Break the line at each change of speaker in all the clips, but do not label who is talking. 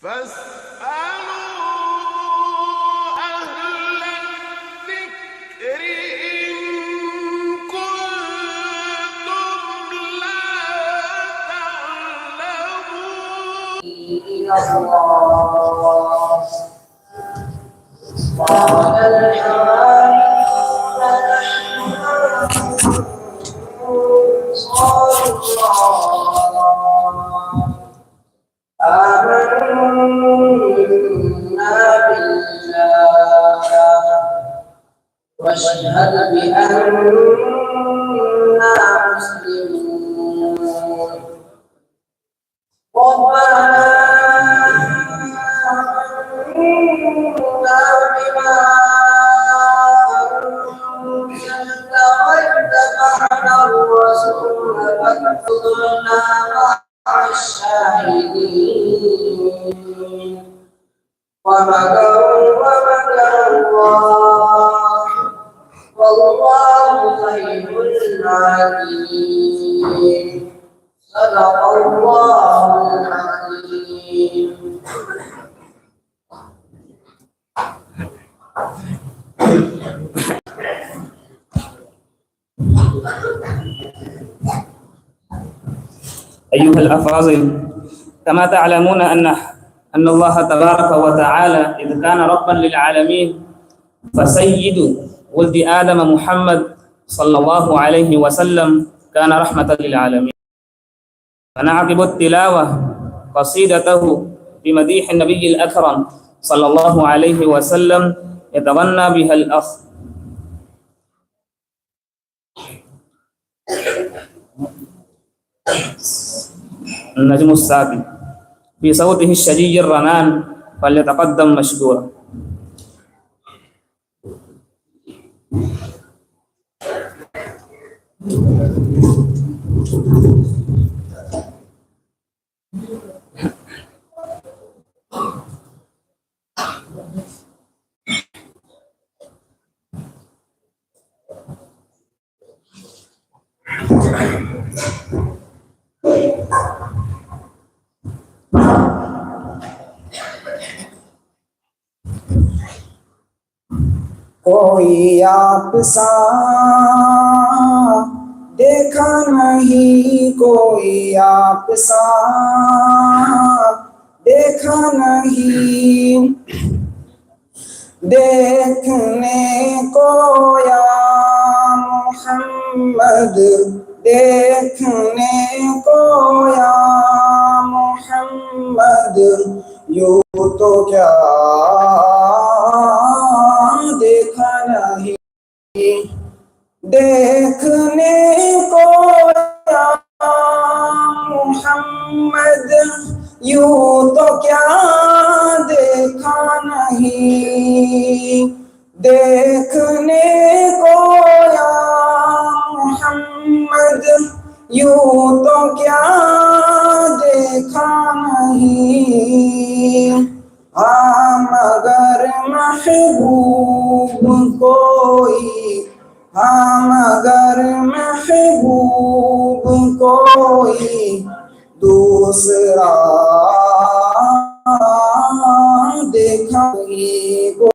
فاسألوا أهل الذكر إن كنتم لا تعلمون. إلى الله قال الحواريون نحن أنصار الله آمنا بالله واشهد بأننا مسلمون. ربنا آمنا بما أنزلت واتبعنا الرسول فاكتبنا مع الشاهدين. ومكروا ومكر الله والله خير الماكرين. صدق الله العظيم.
أيها الأفاضل، كما تعلمون أن الله تبارك وتعالى إذ كان ربا للعالمين فسيد ولد آدم محمد صلى الله عليه وسلم كان رحمة للعالمين. فنعقب التلاوة قصيدته بمديح النبي الأكرم صلى الله عليه وسلم يتغنى بها الأخ النجم الساقي في صوته الشجي الرنان، فليتقدم مشكورا.
कोई आपसा देखा नहीं, कोई आपसा देखा नहीं, देखने को या मोहम्मद, देखने को या मोहम्मद, यूं तो क्या देखा नहीं, देखने को या मोहम्मद, यूं तो क्या देखा नहीं, देखने को या मोहम्मद, यूं तो क्या देखा नहीं। हाँ मगर महबूब कोई, हाँ मगर महबूब कोई दूसरा देखा नहीं को।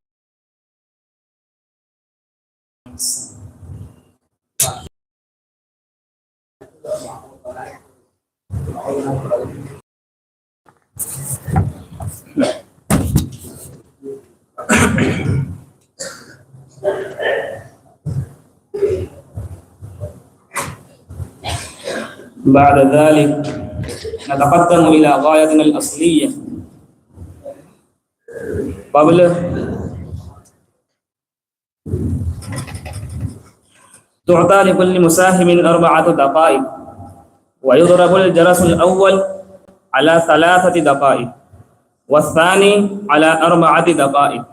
بعد ذلك نتقدم إلى غايتنا الأصلية. قبل تعطى لكل مساهم 4 دقائق، ويضرب الجرس الأول على 3 دقائق والثاني على 4 دقائق،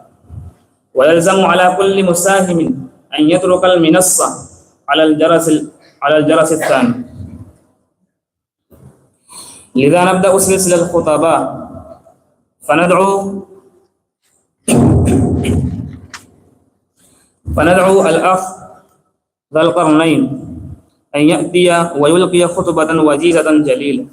ويلزم على كل مساهم أن يترك المنصة على الجرس الثاني. لذا نبدأ سلسلة الخطباء، فندعو الأخ ذا القرنين أن يأتي ويلقي خطبة وجيزة جليلة.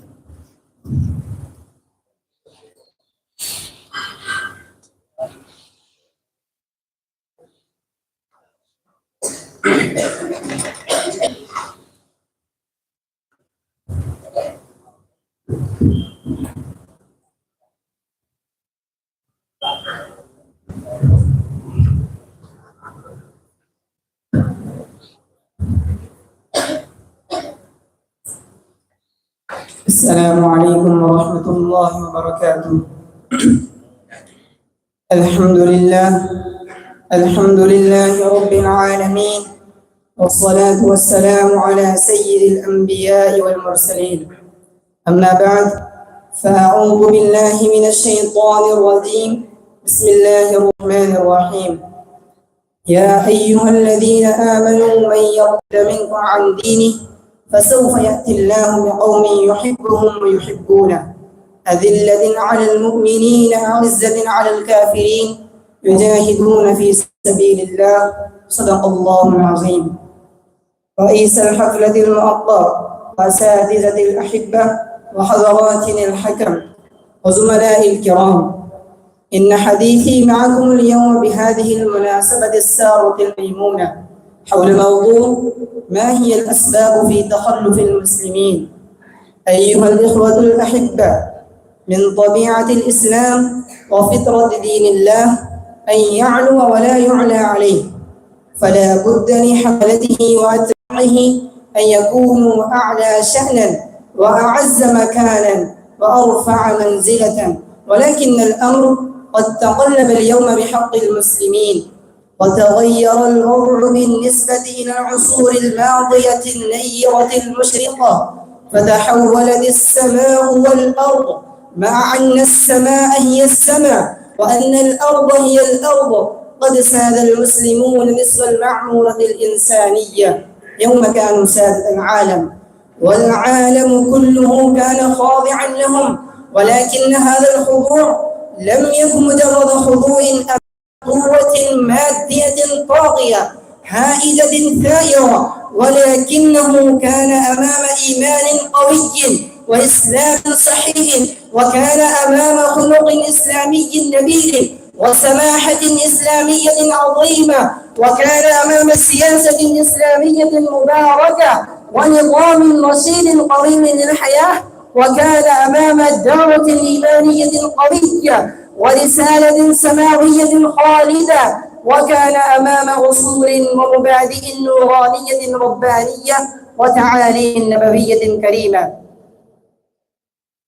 السلام عليكم ورحمة الله وبركاته. الحمد لله الحمد لله رب العالمين، والصلاة والسلام على سيد الأنبياء والمرسلين. أما بعد، فأعوذ بالله من الشيطان الرجيم. بسم الله الرحمن الرحيم. يا أيها الذين آمنوا من يرتد منكم عن دينه فسوف يأتي الله بقوم يحبهم ويحبونه، أذلة على المؤمنين أعزة على الكافرين، يجاهدون في سبيل الله. صدق الله العظيم. رئيس الحفلة المؤقر، وأساتذة الأحبة، وحضراتنا الحكم، وزملائي الكرام، إن حديثي معكم اليوم بهذه المناسبة السارة الميمونة حول موضوع ما هي الأسباب في تخلف المسلمين. أيها الإخوة الأحبة، من طبيعة الإسلام وفطرة دين الله أن يعلو ولا يعلى عليه، فلا بد لحملته وأتباعه أن يكونوا أعلى شأنا وأعز مكانا وأرفع منزلة، ولكن الأمر قد تقلب اليوم بحق المسلمين، وتغير الوضع بالنسبة إلى العصور الماضية النيرة المشرقة، فتحولت السماء والأرض، مع أن السماء هي السماء وأن الأرض هي الأرض. قد ساد المسلمون نصف المعمورة الإنسانية يوم كانوا سادة العالم، والعالم كله كان خاضعا لهم، ولكن هذا الخضوع لم يكن مجرد خضوع قوة مادية طاغية هائلة ثائرة، ولكنه كان أمام إيمان قوي وإسلام صحيح، وكان أمام خلق إسلامي نبيل وسماحة إسلامية عظيمة، وكان أمام سياسة إسلامية مباركة ونظام رشيد قويم للحياة، وكان أمام دعوة إيمانية قوية ورسالة سماوية خالدة، وكان أمام أصول ومبادئ نورانية ربانية وتعاليم نبوية كريمة.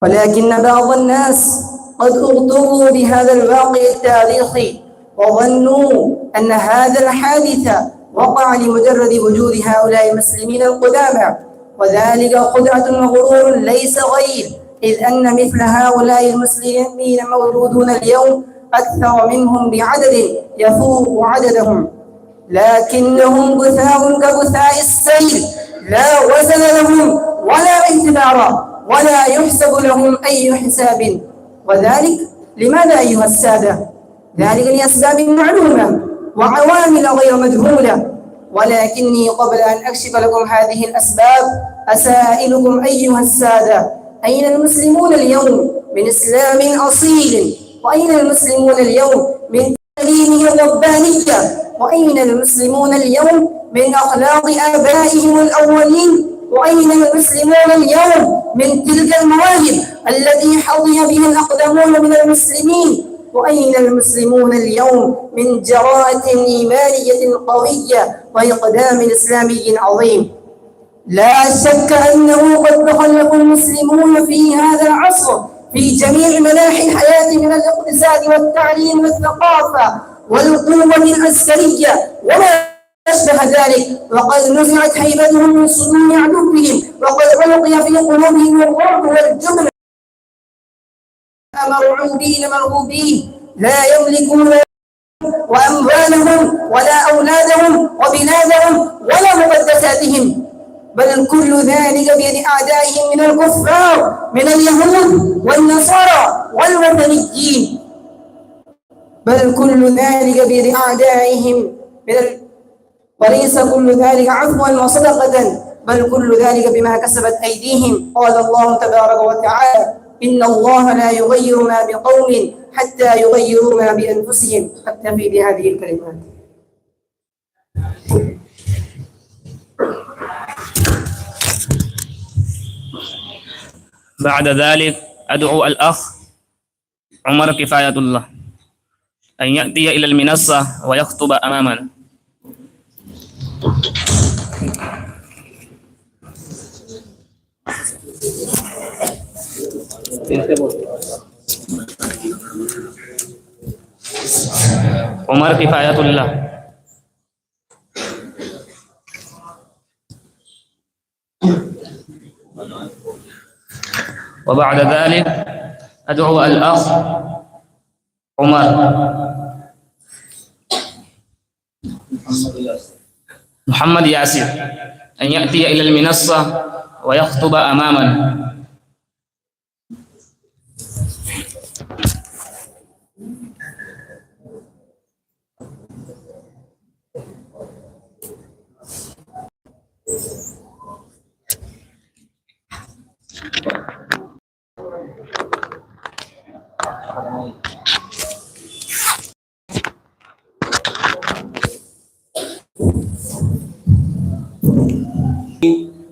ولكن بعض الناس قد اغتروا بهذا الواقع التاريخي وظنوا أن هذا الحادث وقع لمجرد وجود هؤلاء المسلمين القدامى، وذلك خدعة وغرور ليس غير، إذ أن مثل هؤلاء المسلمين موجودون اليوم أكثر منهم بعدد يفوق عددهم، لكنهم غثاء كغثاء السيل، لا وزن لهم ولا اعتبار ولا يحسب لهم أي حساب. وذلك لماذا أيها السادة؟ ذلك لأسباب معلومة وعوامل غير مجهولة، ولكني قبل أن أكشف لكم هذه الأسباب أسائلكم أيها السادة: أين المسلمون اليوم من إسلام أصيل؟ وأين المسلمون اليوم من تعليمه الربانية؟ وأين المسلمون اليوم من أخلاق آبائهم الأولين؟ وأين المسلمون اليوم من تلك المواهب التي حظي بها الأقدمون من المسلمين؟ وأين المسلمون اليوم من جراءة إيمانية قوية وإقدام إسلامي عظيم؟ لا شك أنه قد تخلف المسلمون في هذا العصر في جميع مناحي الحياة، من الاقتصاد والتعليم والثقافة والقوة العسكرية وما أشبه ذلك، وقد نزعت هيبتهم من صدور عدوهم، وقد ألقي في قلوبهم الرعب والجبن، مرعوبين مرغوبين، لا يملكون وأموالهم ولا أولادهم وبلادهم ولا مقدساتهم، بل كل ذلك بيد أعدائهم من الكفار من اليهود والنصارى والوثنيين، بل كل ذلك بيد أعدائهم وليس كل ذلك عفوا وصدقة، بل كل ذلك بما كسبت أيديهم. قال الله تبارك وتعالى: إن الله لا يغير ما بقوم حتى يغيروا ما بأنفسهم. أكتفي بهذه الكلمات.
بعد ذلك أدعو الأخ عمر كفاية الله أن يأتي إلى المنصة ويخطب أمامنا. عمر كفاية الله. وبعد ذلك أدعو الأخ عمر محمد ياسر أن يأتي إلى المنصة ويخطب أمامنا.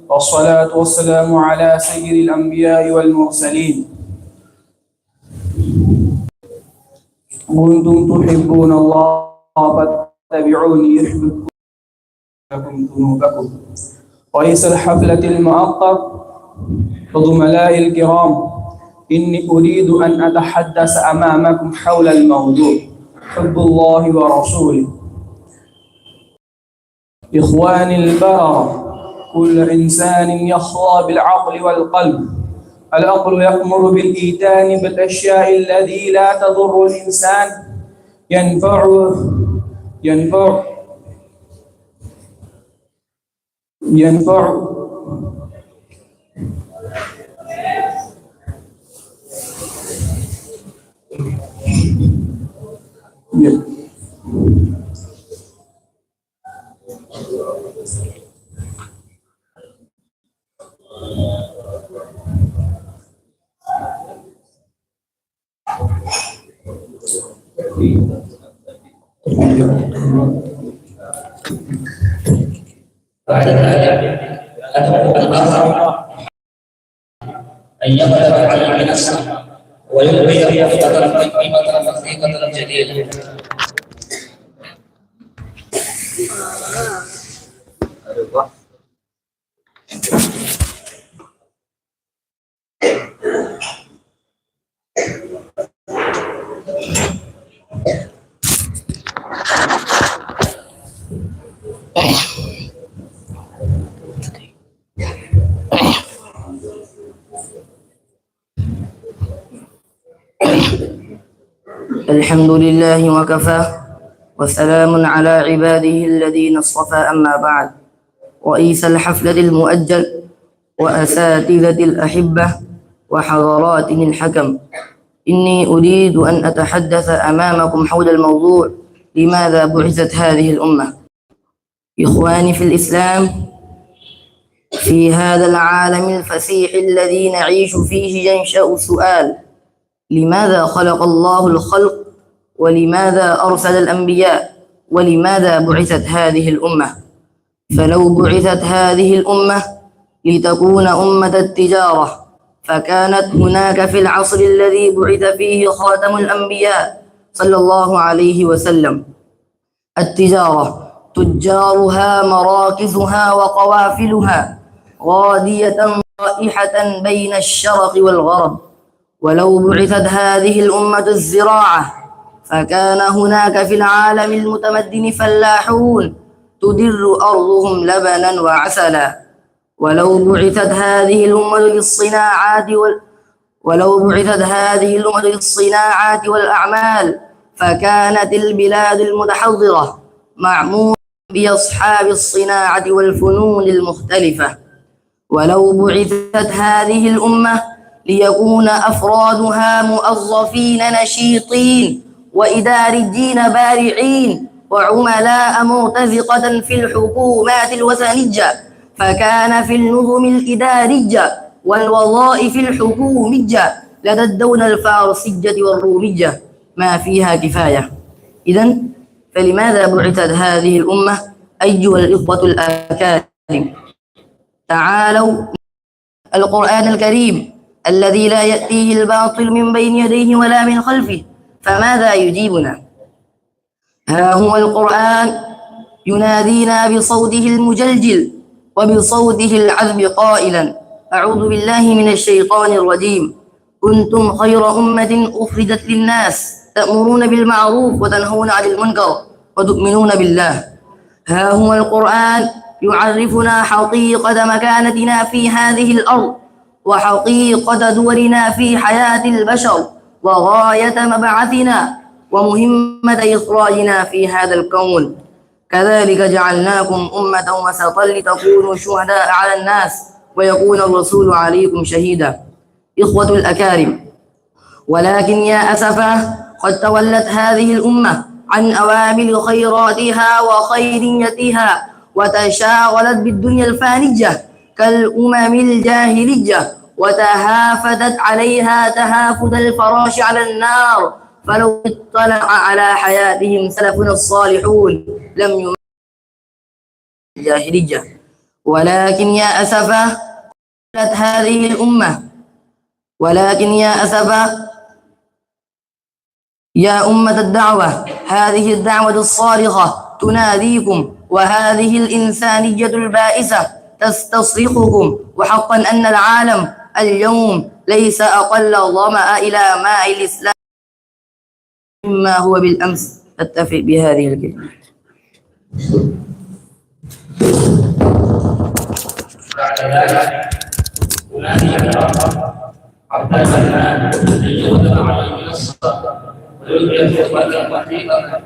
والصلاة والسلام على سيد الأنبياء والمرسلين. كنتم تحبون الله فاتبعوني يحببكم ذنوبكم. رئيس الحفلة المؤقت وزملائي الكرام، إني أريد أن أتحدث أمامكم حول الموضوع حب الله ورسوله. إخواني البررة، كل إنسان يخضع بالعقل والقلب. العقل يأمر بالإيتان بالأشياء التي لا تضر الإنسان ينفع
بعد ذلك أدعو الآخر أن يقف على المنصة ويلقي خطبة قيمة بسيطة جديدة.
الحمد لله وكفى وسلام على عباده الذين اصطفى، أما بعد. رئيس الحفلة المؤجل وأساتذة الأحبة وحضراتهم الحكم، إني أريد أن أتحدث أمامكم حول الموضوع لماذا بعثت هذه الأمة. إخواني في الإسلام، في هذا العالم الفسيح الذي نعيش فيه ينشأ سؤال: لماذا خلق الله الخلق؟ ولماذا أرسل الأنبياء؟ ولماذا بعثت هذه الأمة؟ فلو بعثت هذه الأمة لتكون أمة التجارة، فكانت هناك في العصر الذي بعث فيه خاتم الأنبياء صلى الله عليه وسلم التجارة، تجارها مراكزها وقوافلها غادية رائحة بين الشرق والغرب. ولو بعثت هذه الأمة الزراعة، فكان هناك في العالم المتمدن فلاحون تدر أرضهم لبنا وعسلا. ولو بعثت هذه الأمة للصناعات والأعمال، فكانت البلاد المتحضرة معمورة بأصحاب الصناعة والفنون المختلفة. ولو بعثت هذه الأمة ليكون أفرادها موظفين نشيطين وإداريين بارعين وعملاء مرتزقة في الحكومات الوثنية، فكان في النظم الإدارية والوظائف الحكومية لدى الدولة الفارسية والرومية ما فيها كفاية. إذن فلماذا بعثت هذه الأمة أيها الإخوة الأكارم؟ تعالوا القرآن الكريم الذي لا يأتيه الباطل من بين يديه ولا من خلفه، فماذا يجيبنا؟ ها هو القرآن ينادينا بصوته المجلجل وبصوته العذب قائلا: أعوذ بالله من الشيطان الرجيم،
كنتم خير أمة أخرجت للناس تأمرون بالمعروف وتنهون عن المنكر وتؤمنون بالله. ها هو القرآن يعرفنا حقيقة مكانتنا في هذه الأرض وحقيقة دورنا في حياة البشر وغاية مبعثنا ومهمة إخراجنا في هذا الكون. كذلك جعلناكم أمة وسطا لتكونوا شهداء على الناس ويكون الرسول عليكم شهيدا. إخوة الأكارم، ولكن يا أسفا قد تولت هذه الأمة عن أوامر خيراتها وخيريتها وتشاغلت بالدنيا الفانية كالأمم الجاهلية وتهافتت عليها تهافت الفراش على النار. فلو اطلع على حياتهم سلفنا الصالحون لم يمثل الجاهلية. ولكن يا أسفا هذه الأمة يا أمة الدعوة، هذه الدعوة الصارخة تناديكم، وهذه الإنسانية البائسة تستصرخكم. وحقا أن العالم اليوم ليس أقل ظمأ إلى ماء الإسلام مما هو بالأمس. أتفق بهذه الكلمات.
بعد ذلك أولئك عبد الرحمن أن يغلب على المنصة ويدرك إخوة الحقيقة.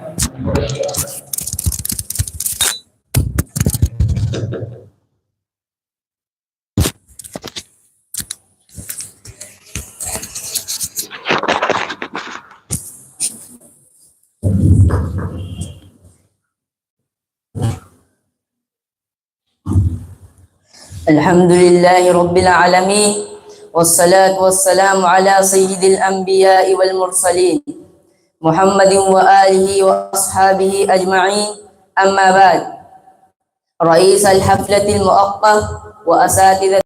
الحمد لله رب العالمين، والصلاة والسلام على سيد الأنبياء والمرسلين محمد وآله وأصحابه أجمعين. أما بعد، رئيس الحفلة المؤقتة وأساتذة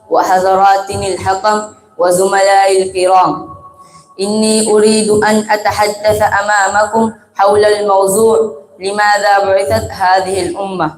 وحضراتنا الحكم وزملائي الكرام، إني أريد أن أتحدث أمامكم حول الموضوع لماذا بعثت هذه الأمة.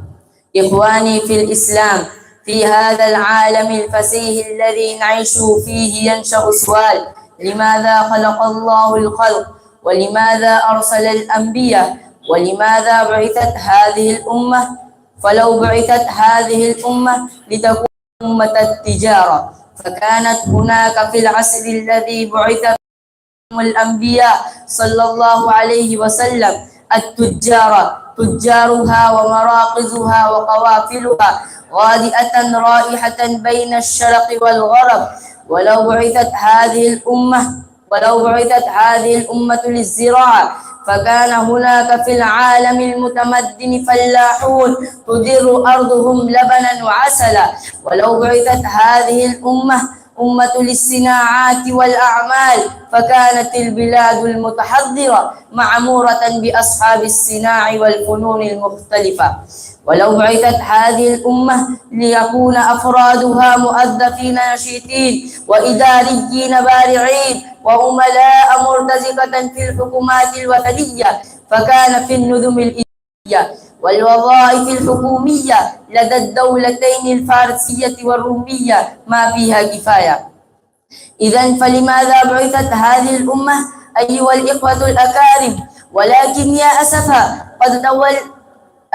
إخواني في الإسلام، في هذا العالم الفسيح الذي نعيش فيه ينشأ سؤال: لماذا خلق الله الخلق؟ ولماذا أرسل الأنبياء؟ ولماذا بعثت هذه الأمة؟ فلو بعثت هذه الأمة لتكون أمة التجارة، فكانت هناك في العصر الذي بعث الأنبياء صلى الله عليه وسلم تجارها ومراقزها وقوافلها غادئة رائحة بين الشرق والغرب. ولو بعثت هذه الأمة للزراعة، فكان هناك في العالم المتمدن فلاحون تدر أرضهم لبنا وعسلا. ولو بعثت هذه الأمة أمة للصناعات والأعمال، فكانت البلاد المتحضرة معمورة بأصحاب الصناع والفنون المختلفة. ولو بعثت هذه الأمة ليكون أفرادها موظفين نشيطين وإداريين بارعين وعملاء مرتزقة في الحكومات الوطنية، فكان في النظم الإدارية والوظائف الحكومية لدى الدولتين الفارسية والرومية ما فيها كفاية. إذن فلماذا بعثت هذه الأمة أيها الإخوة الأكارم؟ ولكن يا أسفا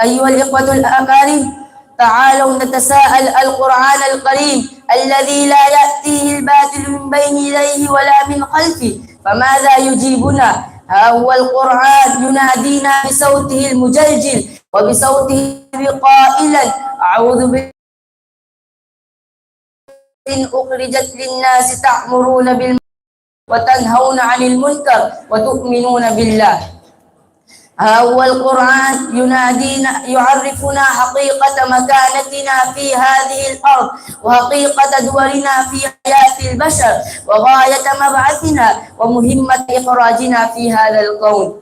أيها الإخوة الأكارم، تعالوا نتساءل القرآن الكريم الذي لا يأتيه الباطل من بين يديه ولا من خلفه، فماذا يجيبنا؟ ها هو القرآن ينادينا بصوته المجلجل وبصوته قائلا: أعوذ بالله إن أخرجت للناس تأمرون بالمعروف وتنهون عن المنكر وتؤمنون بالله. ها هو القرآن ينادينا يعرفنا حقيقة مكانتنا في هذه الأرض وحقيقة دورنا في حياة البشر وغاية مبعثنا ومهمة إخراجنا في هذا الكون.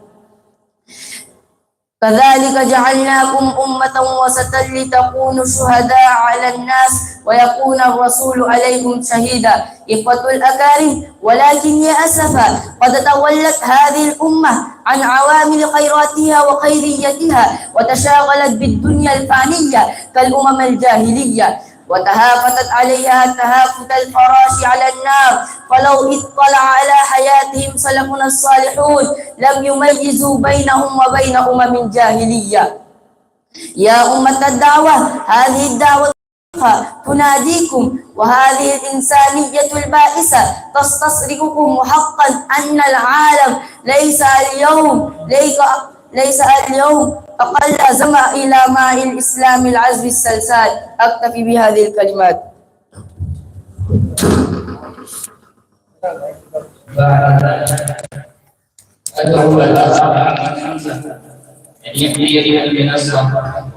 كذلك جعلناكم أمة وسطا لتكونوا شهداء على الناس ويكون الرسول عليكم شهيدا. إخوة الأكارم، ولكن يا أسفا قد تولت هذه الأمة عن عوامل خيراتها وخيريتها وتشاغلت بالدنيا الفانية كالأمم الجاهلية. وتهافتت عليها تهافت الفراش على النار، فلو اطلع على حياتهم سلفنا الصالحون لم يميزوا بينهم وبين أمم جاهلية. يا أمة الدعوة، هذه الدعوة تناديكم، وهذه الإنسانية البائسة تستصرخكم حقا أن العالم ليس اليوم أقل زمع إلى ماء الإسلام العذب السلسال. أكتفي بهذه الكلمات.
أدعو الأخ حمزة أن يحيي المنصة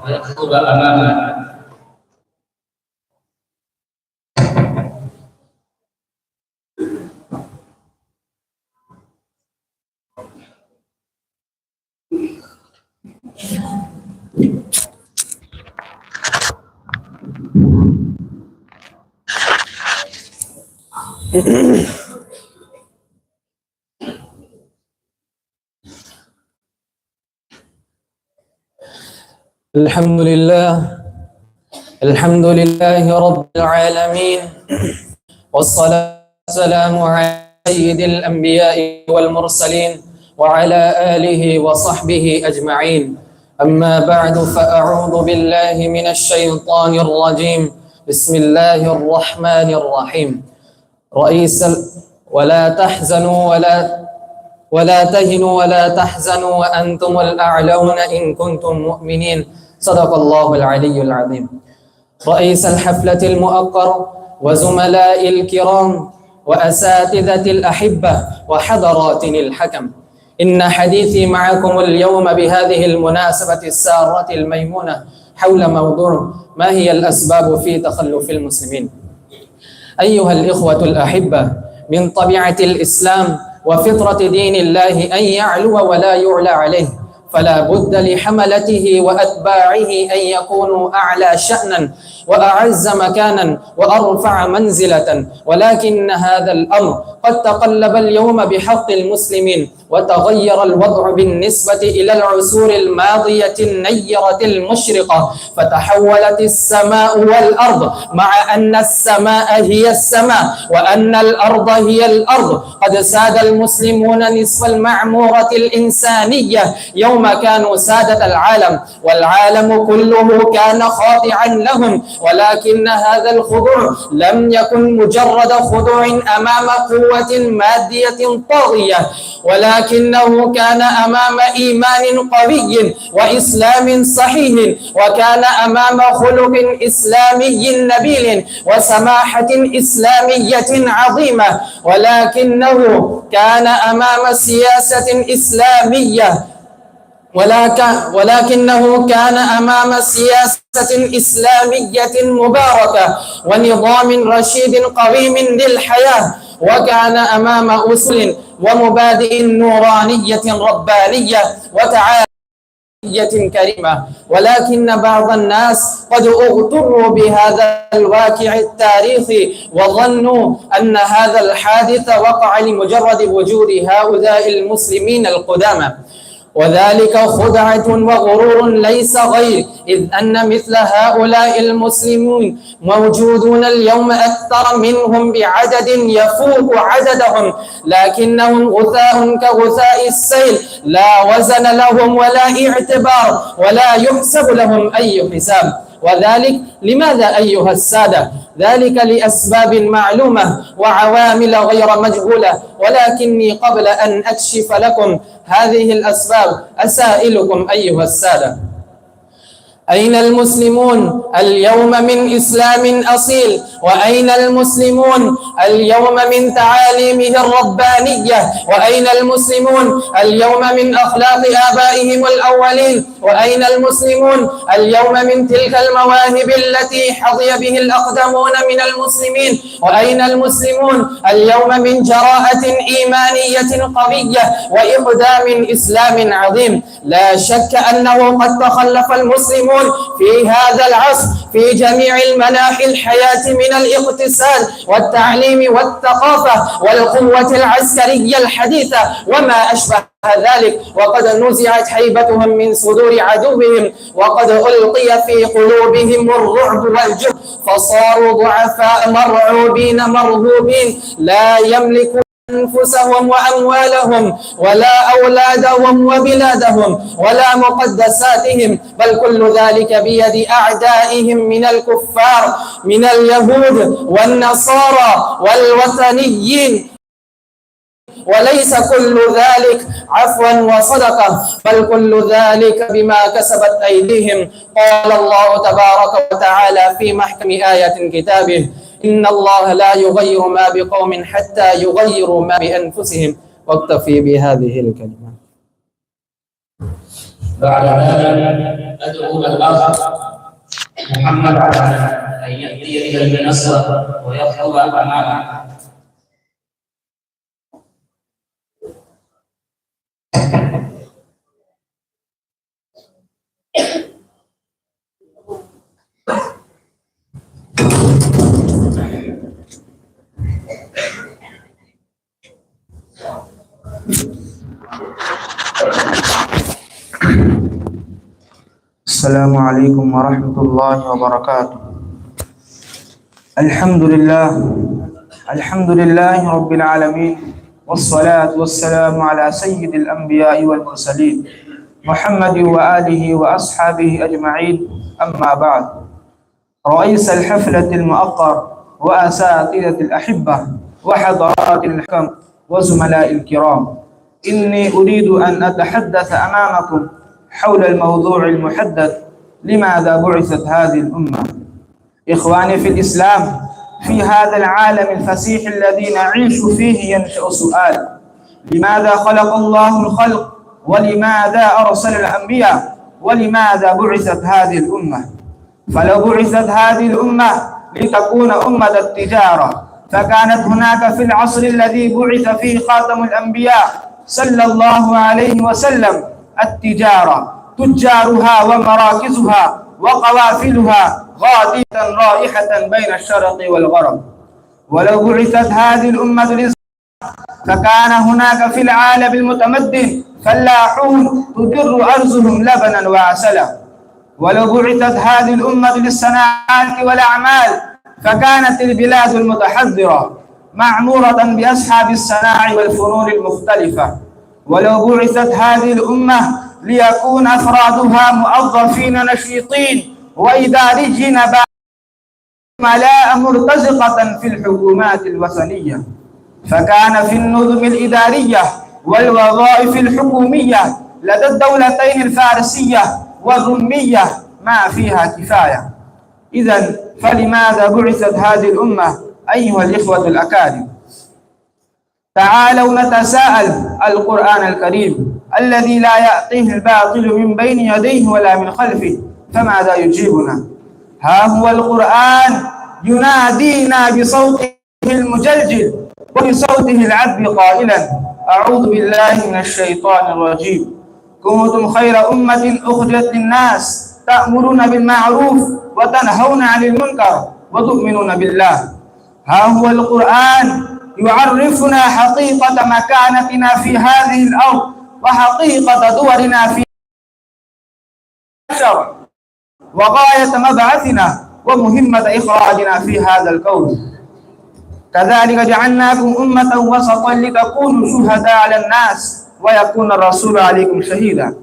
ويخطب أمامنا.
الحمد لله رب العالمين، والصلاة والسلام على سيد الأنبياء والمرسلين وعلى آله وصحبه أجمعين. أما بعد، فأعوذ بالله من الشيطان الرجيم. بسم الله الرحمن الرحيم. ولا تحزنوا ولا تهنوا ولا تحزنوا وأنتم الأعلون إن كنتم مؤمنين. صدق الله العلي العظيم. رئيس الحفلة المؤقر وزملاء الكرام وأساتذة الأحبة وحضرات الحكم، إن حديثي معكم اليوم بهذه المناسبة السارة الميمونة حول موضوع ما هي الأسباب في تخلف المسلمين. أيها الإخوة الأحبة، من طبيعة الإسلام وفطرة دين الله أن يعلو ولا يعلى عليه، فلا بد لحملته وأتباعه أن يكونوا أعلى شأنا وأعز مكانا وأرفع منزلة، ولكن هذا الأمر قد تقلب اليوم بحق المسلمين، وتغير الوضع بالنسبة إلى العصور الماضية النيرة المشرقة، فتحولت السماء والأرض، مع أن السماء هي السماء وأن الأرض هي الأرض. قد ساد المسلمون نصف المعمورة الإنسانية يوم كانوا سادة العالم، والعالم كله كان خاضعا لهم، ولكن هذا الخضوع لم يكن مجرد خضوع أمام قوة مادية طاغية، ولكنه كان أمام إيمان قوي وإسلام صحيح، وكان أمام خلق إسلامي نبيل وسماحة إسلامية عظيمة، ولكنه كان أمام سياسة إسلامية ولكنه كان أمام سياسة إسلامية مباركة ونظام رشيد قويم للحياة، وكان أمام أصول ومبادئ نورانية ربانية وتعالية كريمة. ولكن بعض الناس قد اغتروا بهذا الواقع التاريخي وظنوا أن هذا الحادث وقع لمجرد وجود هؤلاء المسلمين القدامى، وذلك خدعة وغرور ليس غير، إذ أن مثل هؤلاء المسلمين موجودون اليوم أكثر منهم بعدد يفوق عددهم، لكنهم غثاء كغثاء السيل، لا وزن لهم ولا اعتبار ولا يحسب لهم أي حساب. وذلك لماذا أيها السادة؟ ذلك لأسباب معلومة وعوامل غير مجهولة، ولكني قبل أن أكشف لكم هذه الأسباب أسائلكم أيها السادة: أين المسلمون اليوم من إسلام أصيل؟ وأين المسلمون اليوم من تعاليمه الربانية؟ وأين المسلمون اليوم من أخلاق آبائهم الأولين؟ وأين المسلمون اليوم من تلك المواهب التي حظي به الأقدمون من المسلمين؟ وأين المسلمون اليوم من جراءة إيمانية قوية وإقدام إسلام عظيم؟ لا شك أنه قد تخلف المسلمون ينجحون في هذا العصر في جميع المناحي الحياة من الاقتصاد والتعليم والثقافة والقوة العسكرية الحديثة وما أشبه ذلك، وقد نزعت هيبتهم من صدور عدوهم، وقد ألقي في قلوبهم الرعب والجهل، فصاروا ضعفاء مرعوبين مرهوبين لا يملكون أنفسهم وأموالهم ولا أولادهم وبلادهم ولا مقدساتهم، بل كل ذلك بيد أعدائهم من الكفار من اليهود والنصارى والوثنيين. وليس كل ذلك عفوا وصدقة، بل كل ذلك بما كسبت أيديهم. قال الله تبارك وتعالى في محكم آية كتابه: إن الله لا يغير ما بقوم حتى يغيروا ما بأنفسهم. واكتفي بهذه الكلمة.
بعد ذلك أدعو الأخ محمد على أن يأتي إلى المنصة ويخطب أمامه.
السلام عليكم ورحمة الله وبركاته. الحمد لله رب العالمين، والصلاة والسلام على سيد الأنبياء والمرسلين محمد وآله وأصحابه أجمعين. أما بعد، رئيس الحفلة المؤقر وأساتذة الأحبة وحضرات الحكم وزملاء الكرام، إني أريد أن أتحدث أمامكم حول الموضوع المحدد: لماذا بعثت هذه الأمة؟ إخواني في الإسلام، في هذا العالم الفسيح الذي نعيش فيه ينشأ سؤال: لماذا خلق الله الخلق؟ ولماذا أرسل الأنبياء؟ ولماذا بعثت هذه الأمة؟ فلو بعثت هذه الأمة لتكون أمة التجارة، فكانت هناك في العصر الذي بعث فيه خاتم الأنبياء صلى الله عليه وسلم التجارة، تجارها ومراكزها وقوافلها غادية رائحة بين الشرق والغرب. ولو بعثت هذه الأمة فكان هناك في العالم المتمدن فلاحون تجر أرزهم لبنا وعسلا. ولو بعثت هذه الأمة للصناعات والأعمال فكانت البلاد المتحضرة معمورة بأصحاب الصناع والفنون المختلفة. ولو بعثت هذه الأمة ليكون أفرادها موظفين نشيطين وإداريين عملاء مرتزقة في الحكومات الوثنية، فكان في النظم الإدارية والوظائف الحكومية لدى الدولتين الفارسية والرومية ما فيها كفاية. إذن فلماذا بعثت هذه الأمة أيها الإخوة الأكارم؟ تعالوا نتساءل. القرآن الكريم الذي لا يأتيه الباطل من بين يديه ولا من خلفه، فماذا يجيبنا؟ ها هو القرآن ينادينا بصوته المجلجل وبصوته العذب قائلا: أعوذ بالله من الشيطان الرجيم، كنتم خير أمة أخرجت للناس تأمرون بالمعروف وتنهون عن المنكر وتؤمنون بالله. ها هو القرآن يعرفنا حقيقة مكانتنا في هذه الأرض وحقيقة دورنا في البشر وغاية مبعثنا ومهمة إخراجنا في هذا الكون. كذلك جعلناكم أمة وسطا لتكونوا شهداء على الناس ويكون الرسول عليكم شهيدا.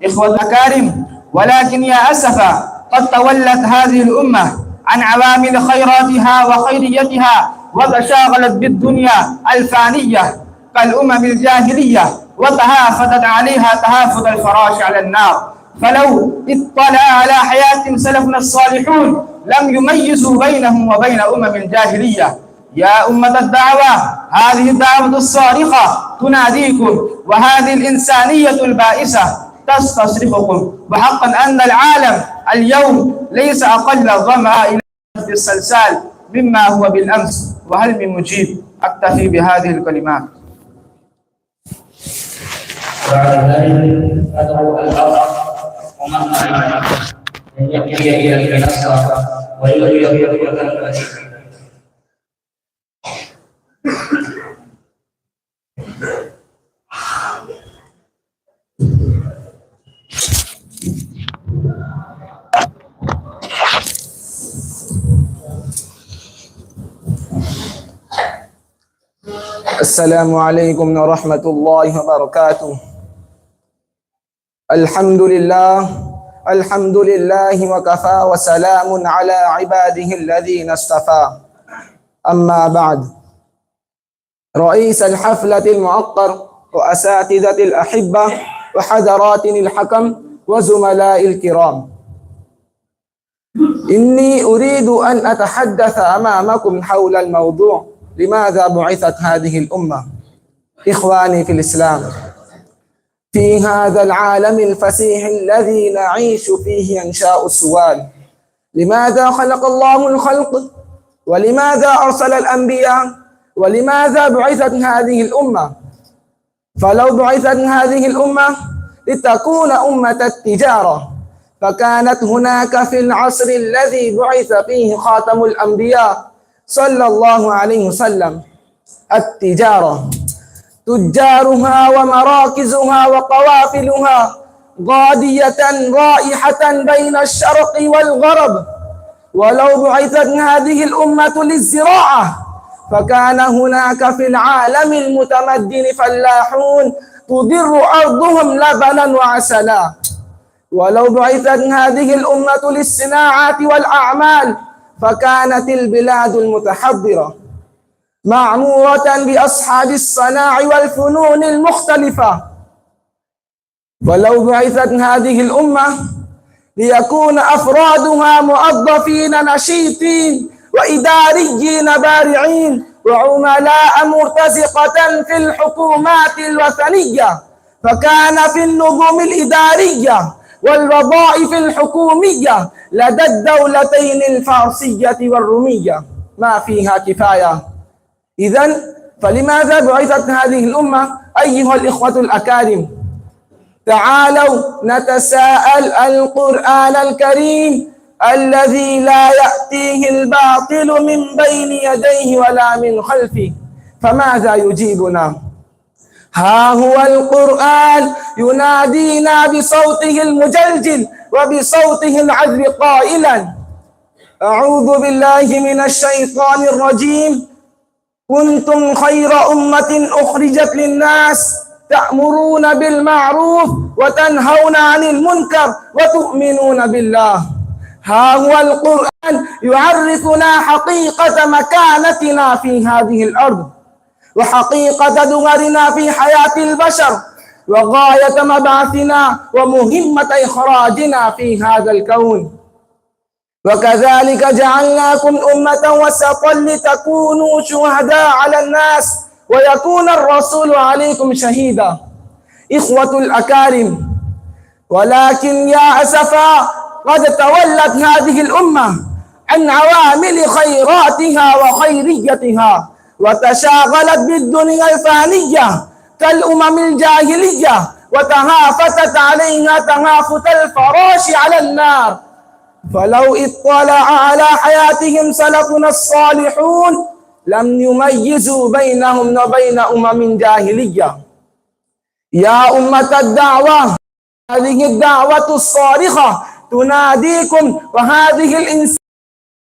إخوة الأكارم، ولكن يا أسفا قد تولت هذه الأمة عن عوامل خيراتها وخيريتها وتشاغلت بالدنيا الفانية كالأمم الجاهلية وتهافتت عليها تهافت الفراش على النار. فلو اطلع على حياة سلفنا الصالحون لم يميزوا بينهم وبين أمم الجاهلية. يا أمة الدعوة، هذه الدعوة الصارخة تناديكم، وهذه الإنسانية البائسة تستصرخكم. وحقا أن العالم اليوم ليس أقل ظمأ إلى السلسال مما هو بالأمس. وهل من مجيب؟ أكتفي بهذه الكلمات.
بعد ذلك أدعو الأخ محمد أن يأتي إلى النصر ويغير قوة.
السلام عليكم ورحمة الله وبركاته. الحمد لله وكفى وسلام على عباده الذين اصطفى. أما بعد، رئيس الحفلة المعطر وأساتذة الأحبة وحضرات الحكم وزملاء الكرام، إني أريد أن أتحدث أمامكم حول الموضوع لماذا بعثت هذه الأمة. إخواني في الإسلام، في هذا العالم الفسيح الذي نعيش فيه ينشأ السؤال: لماذا خلق الله الخلق؟ ولماذا أرسل الأنبياء؟ ولماذا بعثت هذه الأمة؟ فلو بعثت هذه الأمة لتكون أمة التجارة، فكانت هناك في العصر الذي بعث فيه خاتم الأنبياء صلى الله عليه وسلم التجارة، تجارها ومراكزها وقوافلها غادية رائحة بين الشرق والغرب. ولو بعثت هذه الأمة للزراعة، فكان هناك في العالم المتمدن فلاحون تضر أرضهم لبنا وعسلا. ولو بعثت هذه الأمة للصناعات والأعمال، فكانت البلاد المتحضرة معمورة بأصحاب الصناع والفنون المختلفة. ولو بعثت هذه الأمة ليكون أفرادها موظفين نشيطين وإداريين بارعين وعملاء مرتزقة في الحكومات الوثنية، فكان في النظم الإدارية والوظائف الحكومية لدى الدولتين الفارسية والرومية ما فيها كفاية. إذن فلماذا بعثت هذه الأمة أيها الإخوة الأكارم؟ تعالوا نتساءل. القرآن الكريم الذي لا يأتيه الباطل من بين يديه ولا من خلفه، فماذا يجيبنا؟ ها هو القرآن ينادينا بصوته المجلجل وبصوته العذب قائلا: أعوذ بالله من الشيطان الرجيم، كنتم خير أمة أخرجت للناس تأمرون بالمعروف وتنهون عن المنكر وتؤمنون بالله. ها هو القرآن يعرفنا حقيقة مكانتنا في هذه الأرض وحقيقة دورنا في حياة البشر وغاية مبعثنا ومهمة إخراجنا في هذا الكون. وكذلك جعلناكم أمة وسطا لتكونوا شهداء على الناس ويكون الرسول عليكم شهيدا. إخوة الأكارم، ولكن يا أسفا قد تولت هذه الأمة عن عوامل خيراتها وخيريتها وتشاغلت بالدنيا الفانية كالأمم الجاهلية، وتهافتت عليها تهافت الفراش على النار. فلو اطلع على حياتهم سلفنا الصالحون لم يميزوا بينهم وبين أمم جاهلية. يا أمة الدعوة، هذه الدعوة الصارخة تناديكم، وهذه الإنسان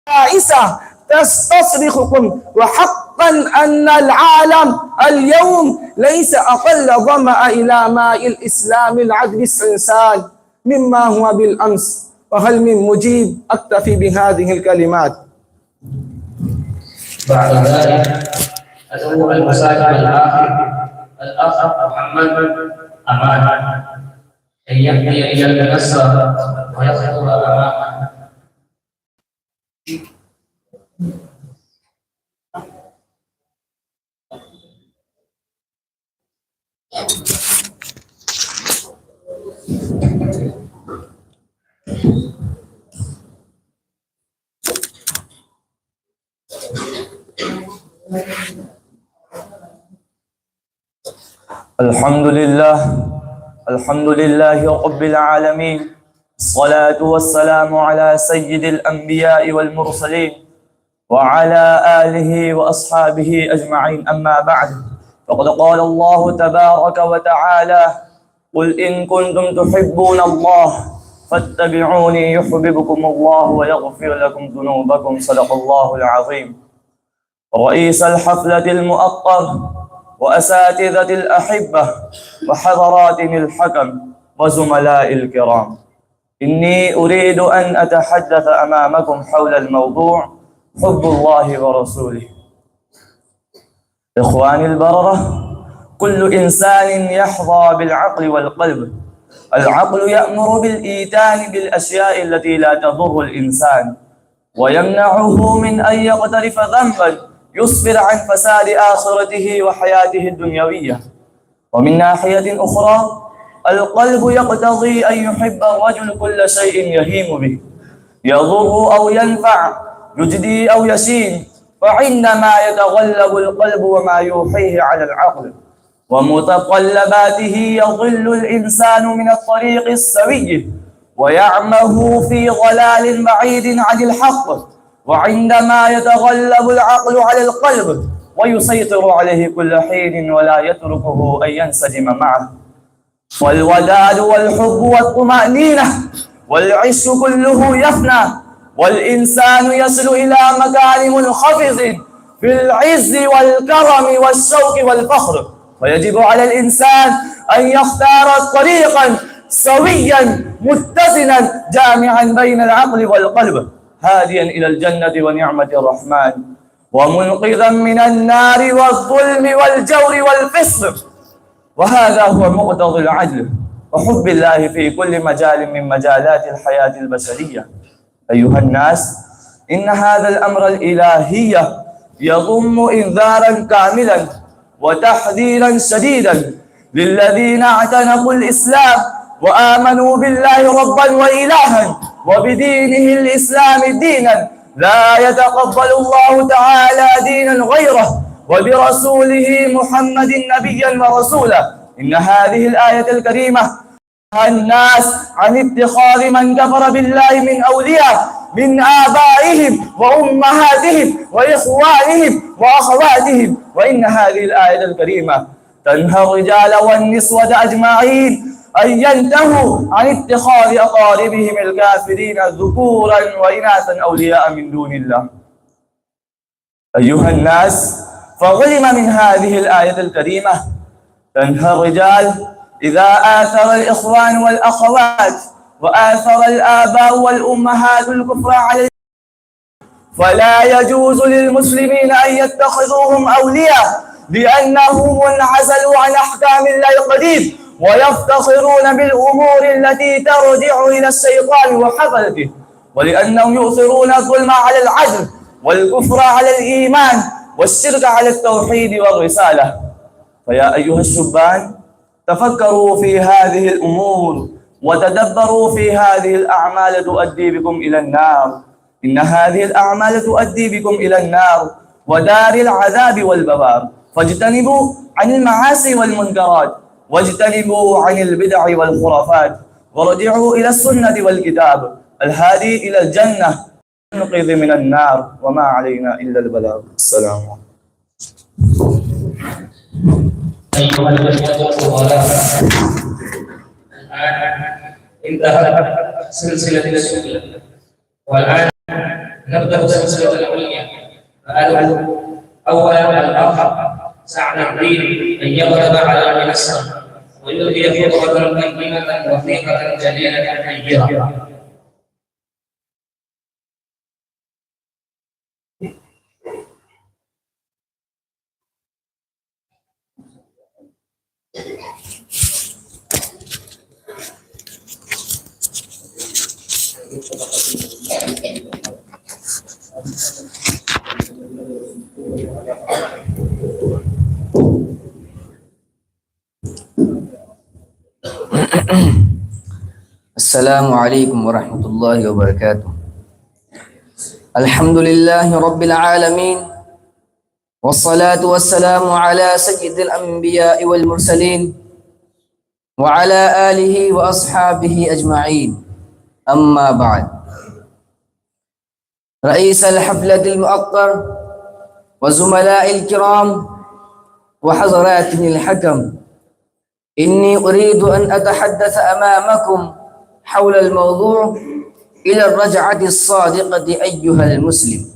البائسة تستصرخكم. وحقا أن العالم اليوم ليس أقل ظمأ إلى ماء الإسلام العذب السنسال مما هو بالأمس. وهل من مجيب؟ أكتفي بهذه الكلمات.
بعد ذلك أدعو المساجد الآخر الأخ محمد أمان أن يهدي إلى المنصة ويخطب أمامه.
الحمد لله رب العالمين، الصلاة والسلام على سيد الأنبياء والمرسلين وعلى آله وأصحابه أجمعين، أما بعد، فقد قال الله تبارك وتعالى: قل إن كنتم تحبون الله فاتبعوني يحببكم الله ويغفر لكم ذنوبكم. صدق الله العظيم. رئيس الحفلة المؤطر وأساتذة الأحبة وحضراتنا الحكم وزملاء الكرام، إني أريد أن أتحدث أمامكم حول الموضوع حب الله ورسوله. إخواني البررة، كل إنسان يحظى بالعقل والقلب. العقل يأمر بالإيتان بالأشياء التي لا تضر الإنسان ويمنعه من أن يقترف ذنبا يصبر عن فساد آخرته وحياته الدنيوية. ومن ناحية أخرى، القلب يقتضي أن يحب الرجل كل شيء يهيم به، يضر أو ينفع، يجدي أو يشين. فعندما يتغلب القلب وما يوحيه على العقل ومتطلباته، يضل الإنسان من الطريق السوي ويعمه في ضلال بعيد عن الحق. وعندما يتغلب العقل على القلب ويسيطر عليه كل حين ولا يتركه أن ينسجم معه، والوداد والحب والطمأنينة والعش كله يفنى، والإنسان يصل إلى مكان منخفض في العز والكرم والشوق والفخر. ويجب على الإنسان أن يختار طريقا سويا متزنا جامعا بين العقل والقلب، هاديا إلى الجنة ونعمة الرحمن، ومنقذا من النار والظلم والجور والفسق. وهذا هو مقتضى العدل وحب الله في كل مجال من مجالات الحياة البشرية. أيها الناس، إن هذا الأمر الإلهي يضم إنذارا كاملا وتحذيرا شديدا للذين اعتنقوا الإسلام وآمنوا بالله ربا وإلها وبدينه الإسلام دينا لا يتقبل الله تعالى دينا غيره، وبرسوله محمد نبيا ورسولا. إن هذه الآية الكريمة نهى الناس عن اتخاذ من كفر بالله من أولياء من آبائهم وأمهاتهم وإخوانهم وأخواتهم. وإن هذه الآية الكريمة تنهى الرجال والنسوة أجمعين أن ينتهوا عن اتخاذ أقاربهم الكافرين ذكورا وإناثا أولياء من دون الله. أيها الناس، فعلم من هذه الآية الكريمة تنهى الرجال إذا آثر الإخوان والأخوات وآثر الآباء والأمهات الكفر على، فلا يجوز للمسلمين أن يتخذوهم أولياء لأنهم انعزلوا عن أحكام الله القديم ويفتخرون بالأمور التي ترجع إلى الشيطان وحفلته، ولأنهم يؤثرون الظلم على العدل والكفر على الإيمان والشرك على التوحيد والرسالة. فيا أيها الشبان، تفكروا في هذه الأمور وتدبروا في هذه الأعمال تؤدي بكم إلى النار. إن هذه الأعمال تؤدي بكم إلى النار ودار العذاب والبوار. فاجتنبوا عن المعاصي والمنكرات، واجتنبوا عن البدع والخرافات، ورجعوا إلى السنة والكتاب الهادي إلى الجنة ننقذ من النار، وما علينا إلا البلاغ. السلام عليكم.
أيها الأخوة الفضلاء، انتهت سلسلة السنة، والآن نبدأ سلسلة العليا. فأدعو أولا الأخ سعد الدين أن يغلب على المنصة ويلقي خطبة قيمة رفيقة جليلة حية.
السلام عليكم ورحمة الله وبركاته. الحمد لله رب العالمين، والصلاة والسلام على سيد الأنبياء والمرسلين وعلى آله وأصحابه أجمعين. أما بعد. رئيس الحفلة المؤقر وزملاء الكرام وحضراتنا الحكم، إني أريد أن أتحدث أمامكم حول الموضوع إلى الرجعة الصادقة أيها المسلم.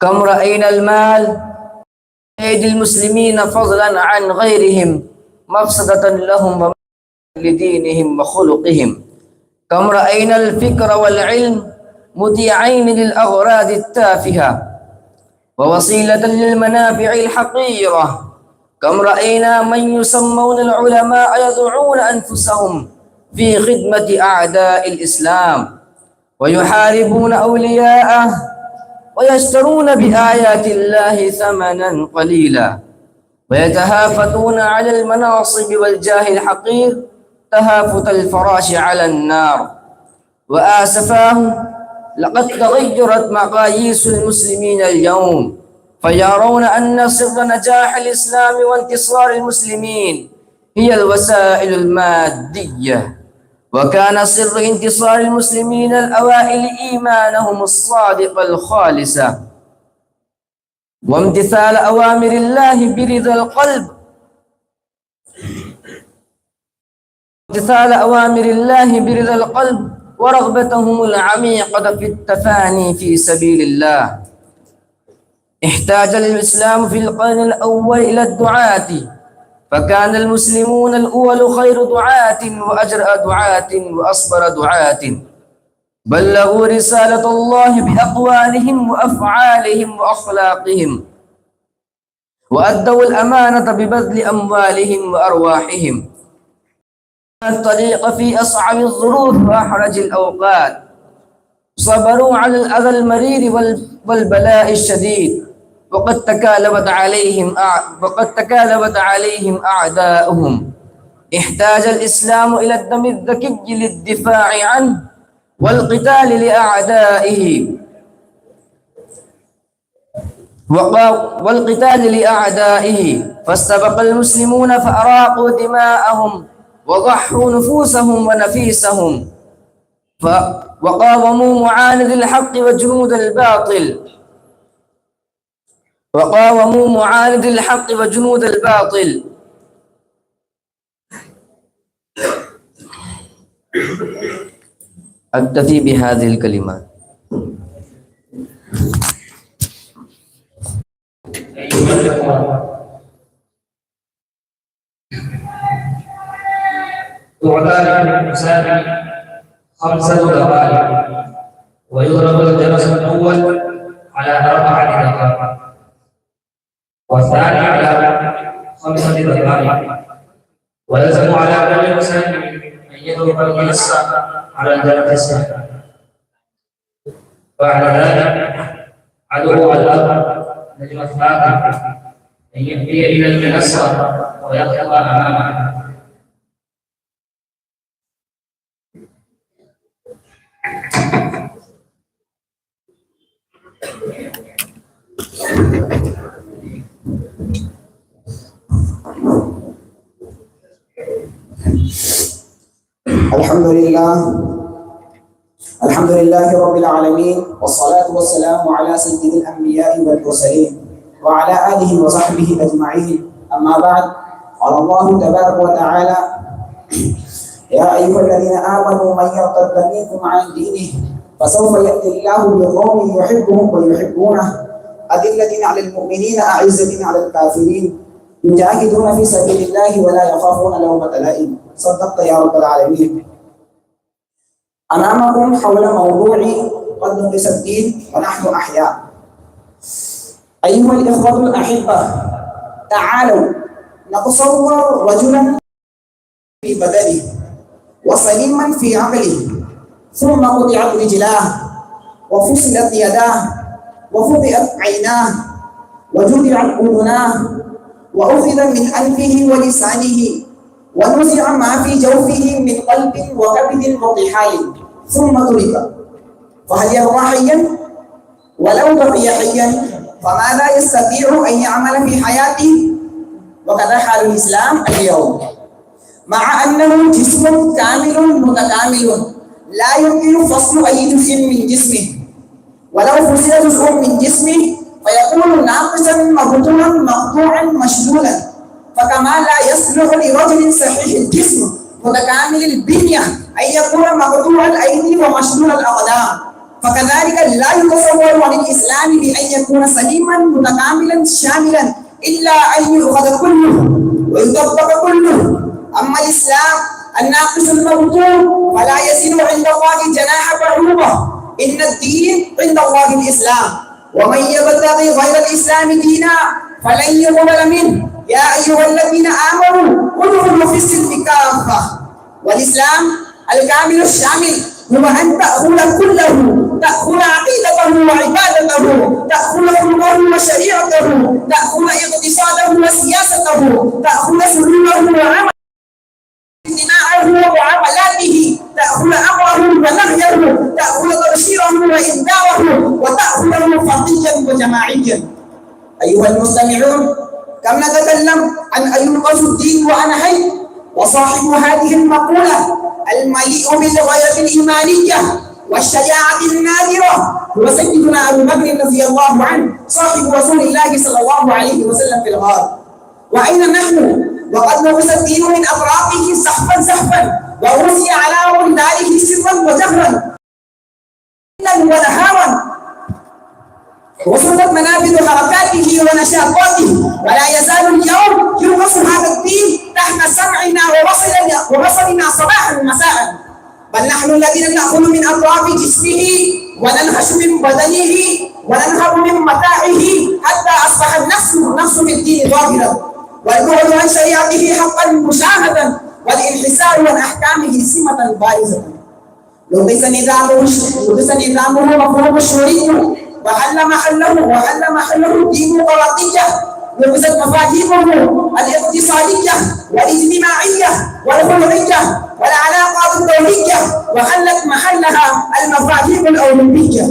كم رأينا المال بأيدي المسلمين فضلا عن غيرهم مفسدة لهم لدينهم وخلقهم. كم رأينا الفكر والعلم متيعين للأغراض التافهة ووسيلة للمنافع الحقيرة. كم رأينا من يسمون العلماء يضعون أنفسهم في خدمة أعداء الإسلام ويحاربون أولياءه ويشترون بآيات الله ثمنا قليلا ويتهافتون على المناصب والجاه الحقير تهافت الفراش على النار. وآسفاه لقد تغيرت مقاييس المسلمين اليوم، فيرون أن سر نجاح الإسلام وانتصار المسلمين هي الوسائل المادية، وكان سر انتصار المسلمين الأوائل إيمانهم الصادق الخالصة وامتثال أوامر الله برضا القلب ورغبتهم العميقة في التفاني في سبيل الله. احتاج الإسلام في القرن الأول إلى الدعاة، فكان المسلمون الأول خير دعاة وأجرأ دعاة وأصبر دعاة، بلغوا رسالة الله بأقوالهم وأفعالهم وأخلاقهم، وأدوا الأمانة ببذل أموالهم وأرواحهم الطريق في أصعب الظروف وأحرج الأوقات، صبروا على الأذى المرير والبلاء الشديد، وقد تكالبت عليهم أعداؤهم. احتاج الإسلام إلى الدم الذكي للدفاع عنه والقتال لأعدائه، فاستبق المسلمون فأراقوا دماءهم وضحوا نفوسهم ونفيسهم وقاوموا معاند الحق وجنود الباطل. أكتفي بهذه الكلمات.
أيها الأخوة، تعطى للإنسان 5 دقائق ويضرب الجرس الأول على 4 دقائق والثاني على 5 دقائق، ويلزم على كل إنسان أن يضرب الجرس على الجرس الثاني. بعد ذلك عدو الأرض نجم الثاقب أن يأتي إلى المنصة ويقطع أمامه.
الحمد لله رب العالمين، والصلاة والسلام على سيد الأنبياء والمرسلين وعلى آله وصحبه أجمعين. أما بعد، قال الله تبارك وتعالى: يا أيها الذين آمنوا من يرتد منكم عن دينه فسوف يأتي الله بقوم يحبهم ويحبونه أذلة على المؤمنين أعزة على الكافرين يجاهدون في سبيل الله ولا يخافون لومة لائم. صدقت يا رب العالمين. أمامكم حول موضوع قد نقص الدين ونحن أحياء. أيها الإخوة الأحبة، تعالوا نتصور رجلا في بدنه وسليما في عقله، ثم قطعت رجلاه وفصلت يداه وفضئت عيناه وجدعت أذناه وأخذ من أنفه ولسانه ونزع ما في جوفه من قلب وكبد وطحال ثم ترك، فهل يبقى حيا؟ ولو بقي حيا فماذا يستطيع أن يعمل في حياته؟ وكذا حال الإسلام اليوم، مع أنه جسم كامل متكامل لا يمكن فصل أي جزء من جسمه، ولو فصل جزء من جسمه فيكون ناقصا مبطونا مقطوعا مشلولا، فكما لا يصلح لرجل صحيح الجسم متكامل البنية أن يكون مقطوع الأيدي ومشلول الأقدام، فكذلك لا يتصور عن الإسلام بأن يكون سليما متكاملا شاملا إلا أن يؤخذ كله ويطبق كله. أما الإسلام الناقص المبطول فلا يزن عند الله جناح بعوضة، إن الدين عند الله الإسلام، ومن يبتغي غير الإسلام دينا فلن يقبل منه. يا أيها الذين آمنوا ادخلوا في السلم كافة. والإسلام الكامل الشامل هو أن تأخذ كله، تأخذ عقيدته وعبادته، تأخذ حكمه وشريعته، تأخذ اقتصاده وسياسته، تأخذ سلوكه وعمله، اجتماعه ومعاملاته، تأخذ أمره ونهيه، تأخذ تبشيره وإنذاره، وتأخذه فرديا وجماعيا. أيها المستمعون، كم نتكلم عن أينقص الدين وعن حي، وصاحب هذه المقولة المليء بالغاية الإيمانية والشجاعة النادرة هو سيدنا أبو بكر رضي الله عنه صاحب رسول الله صلى الله عليه وسلم في الغار. وأين نحن وقد نقص الدين من أطرافه زحفا زحفا، ووصي على ولدانه سرا وجهرا ونهارا، وصلت منابذ حركاته ونشاطاته، ولا يزال اليوم ينقص هذا الدين تحت سمعنا وبصرنا صباحا ومساء. بل نحن الذين نأخذ من أطراف جسمه وننهش من بدنه وننهب من متاعه حتى أصبح النفس في الدين ظاهرا، والبعد عن شريعته حقا مشاهدا، والانحسار عن أحكامه سمة بارزة. لبس نظامه مفهوم الشوري وحل محله الدين الطلاقية، لبست مفاهيمه الاقتصادية والاجتماعية والخلقية والعلاقات الدولية، وحلت محلها المفاهيم الأوروبية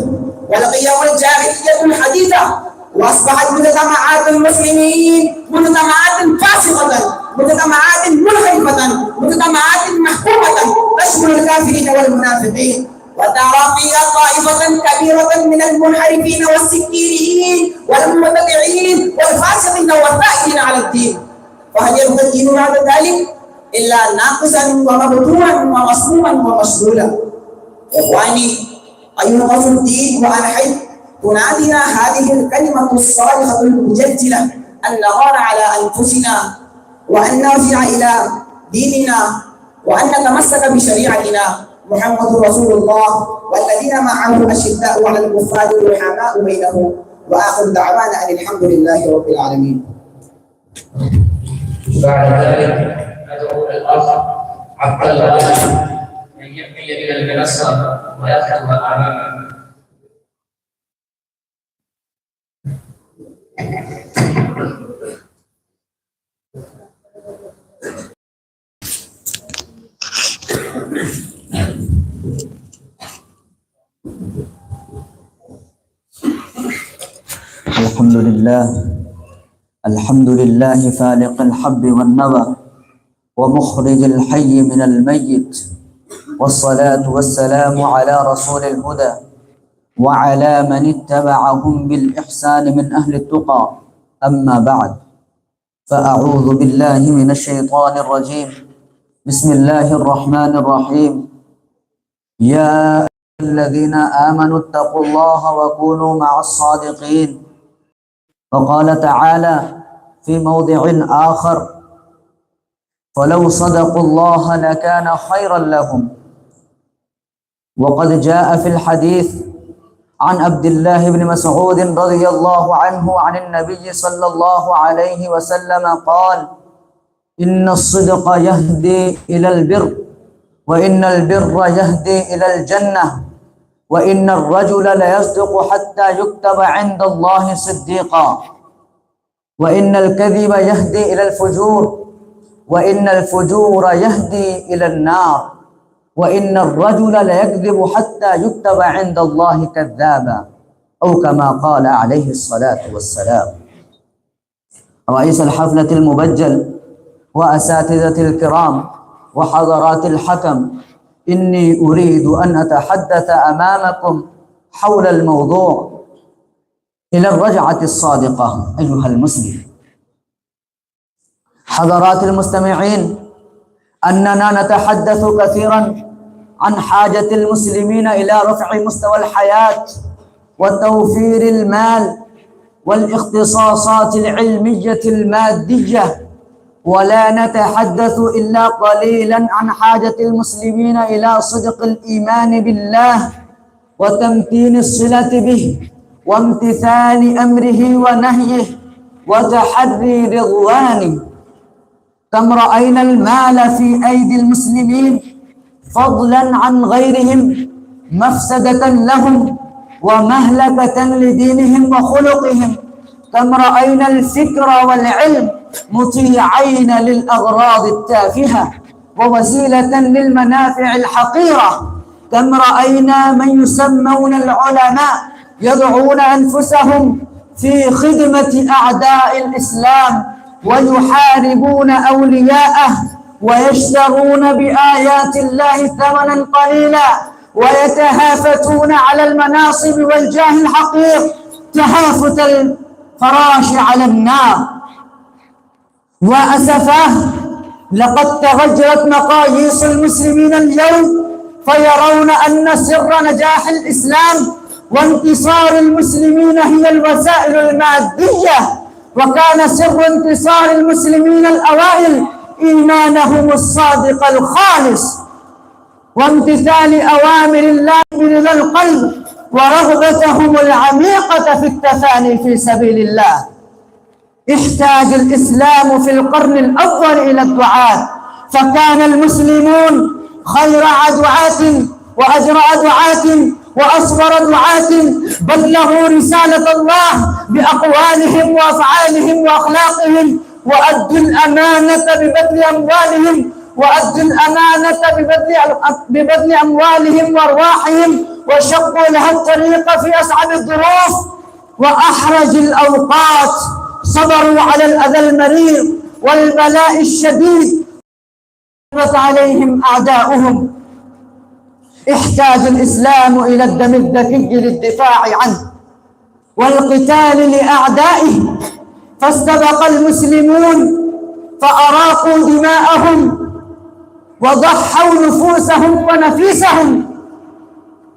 والقيم الجاهلية الحديثة، وأصبحت مجتمعات المسلمين مجتمعات فاسقة، مجتمعات منحرفة، مجتمعات محكومة تشمل الكافرين والمنافقين، وترى فيها طائفة كبيرة من المنحرفين والسكيريين والمبتدعين والفاسقين والثائرين على الدين. فهل يبقى الدين بعد ذلك إلا ناقصا ومبتوعا ومصروما ومشلولا؟ إخواني، أينقص الدين وأنا حي، تنادينا هذه الكلمة الصالحة المجدلة أن نغار على أنفسنا، وأن نرجع إلى ديننا، وأن نتمسك بشريعتنا. محمد رسول الله والذين معه أشداء على الكفار رحماء بينهم. وآخر دعوانا أن الحمد لله رب العالمين.
بعد ذلك ندعو الأخ عبد الله أن يأتي إلى المنصة ويخطب أمامنا.
الحمد لله فالق الحب والنوى ومخرج الحي من الميت، والصلاة والسلام على رسول الهدى وعلى من اتبعهم بالإحسان من أهل التقى. أما بعد، فأعوذ بالله من الشيطان الرجيم. بسم الله الرحمن الرحيم. يا الذين آمنوا اتقوا الله وكونوا مع الصادقين. وقال تعالى في موضع آخر: فلو صدقوا الله لكان خيرا لهم. وقد جاء في الحديث عن عبد الله بن مسعود رضي الله عنه عن النبي صلى الله عليه وسلم قال: إن الصدق يهدي إلى البر، وإن البر يهدي إلى الجنة، وإن الرجل ليصدق حتى يكتب عند الله صديقا، وإن الكذب يهدي إلى الفجور، وإن الفجور يهدي إلى النار، وإن الرجل ليكذب حتى يكتب عند الله كذابا، أو كما قال عليه الصلاة والسلام. رئيس الحفلة المبجل وأساتذة الكرام وحضرات الحكم، إني أريد أن أتحدث أمامكم حول الموضوع إلى الرجعة الصادقة أيها المسلم. حضرات المستمعين، أننا نتحدث كثيرا عن حاجة المسلمين إلى رفع مستوى الحياة وتوفير المال والاختصاصات العلمية المادية، ولا نتحدث إلا قليلا عن حاجة المسلمين إلى صدق الإيمان بالله وتمتين الصلة به وامتثال أمره ونهيه وتحري رضوانه. كم رأينا المال في أيدي المسلمين فضلا عن غيرهم مفسدة لهم ومهلكة لدينهم وخلقهم. كم رأينا الفكر والعلم مطيعين للأغراض التافهة ووسيلة للمنافع الحقيرة. كم رأينا من يسمون العلماء يضعون أنفسهم في خدمة أعداء الإسلام ويحاربون أولياءه ويشترون بآيات الله ثمنا قليلا ويتهافتون على المناصب والجاه الحقير تهافت الفراش على النار. وأسفاه لقد تغيرت مقاييس المسلمين اليوم، فيرون أن سر نجاح الإسلام وانتصار المسلمين هي الوسائل المادية، وكان سر انتصار المسلمين الأوائل إيمانهم الصادق الخالص وامتثال أوامر الله من القلب ورغبتهم العميقة في التفاني في سبيل الله. احتاج الإسلام في القرن الأول إلى الدعاة، فكان المسلمون خير دعاة وأجرأ دعاة وأصبر دعاة بلغوا رسالة الله بأقوالهم وأفعالهم وأخلاقهم، وأدوا الأمانة ببذل أموالهم ببذل أموالهم وأرواحهم، وشقوا لها الطريق في أصعب الظروف وأحرج الأوقات. صبروا على الأذى المرير والبلاء الشديد عليهم أعداؤهم. احتاج الإسلام إلى الدم الذكي للدفاع عنه والقتال لأعدائه، فاستبق المسلمون فأراقوا دماءهم وضحوا نفوسهم ونفيسهم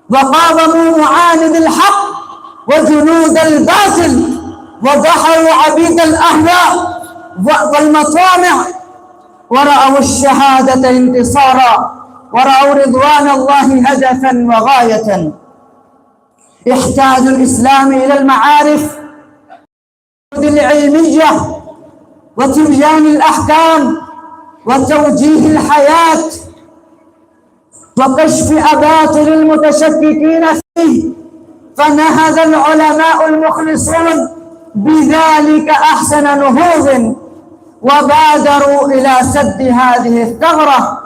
وقاوموا معاند الحق وجنود الباطل وضحوا عبيد الأهواء والمطامع، ورأوا الشهادة انتصارا ورأوا رضوان الله هدفا وغاية. يحتاج الإسلام إلى المعارف العلمية وتبيان الأحكام وتوجيه الحياة وكشف أباطل المتشككين فيه، فنهض العلماء المخلصون بذلك أحسن نهوض وبادروا إلى سد هذه الثغرة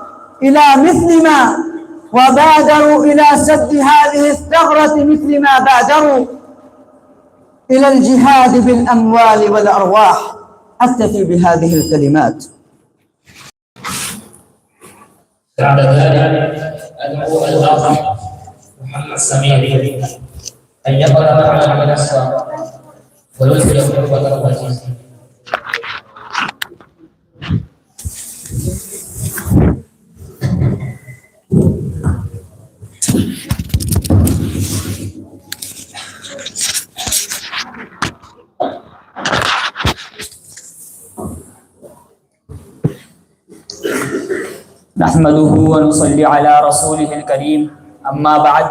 مثل ما بادروا إلى الجهاد بالأموال والأرواح. أكتفي بهذه الكلمات.
بعد ذلك أدعو الأخ محمد سمير أن يقرأ معنا المنصة ويلقي الخطبة الرئيسية.
نحمده ونصلي على رسوله الكريم، أما بعد،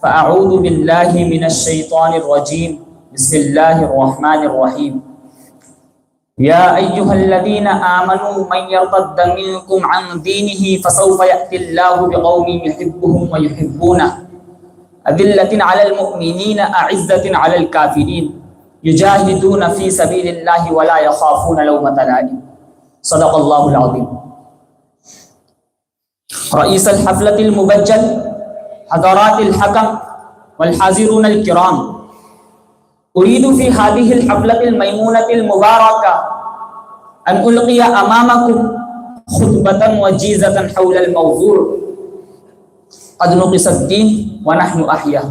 فأعوذ بالله من الشيطان الرجيم. بسم الله الرحمن الرحيم. يا أيها الذين آمنوا من يرتد منكم عن دينه فسوف يأتي الله بقوم يحبهم ويحبونه أذلة على المؤمنين أعزة على الكافرين يجاهدون في سبيل الله ولا يخافون لومة لائم. صدق الله العظيم. رئيس الحفلة المبجل، حضرات الحكم والحاضرون الكرام، أريد في هذه الحفلة الميمونة المباركة أن ألقي أمامكم خطبة وجيزة حول الموضوع قد نقص الدين ونحن أحياء.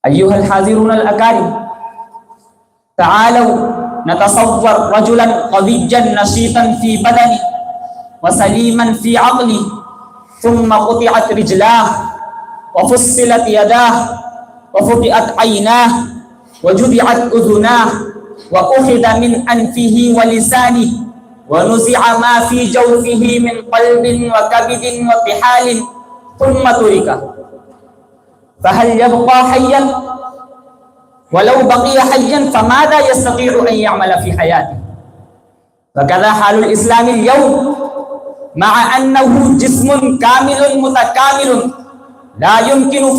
أيها الحاضرون الأكارم، تعالوا نتصور رجلا قويا نشيطا في بدنه وسليما في عقله، ثم قطعت رجلاه وفصلت يداه وفتئت عيناه وجدعت أذناه وأخذ من أنفه ولسانه ونزع ما في جوفه من قلب وكبد وطحال ثم ترك، فهل يبقى حيا؟ ولو بقي حيا فماذا يستطيع أن يعمل في حياته؟ فكذا حال الإسلام اليوم، مع أنه جسم كامل متكامل لا يمكن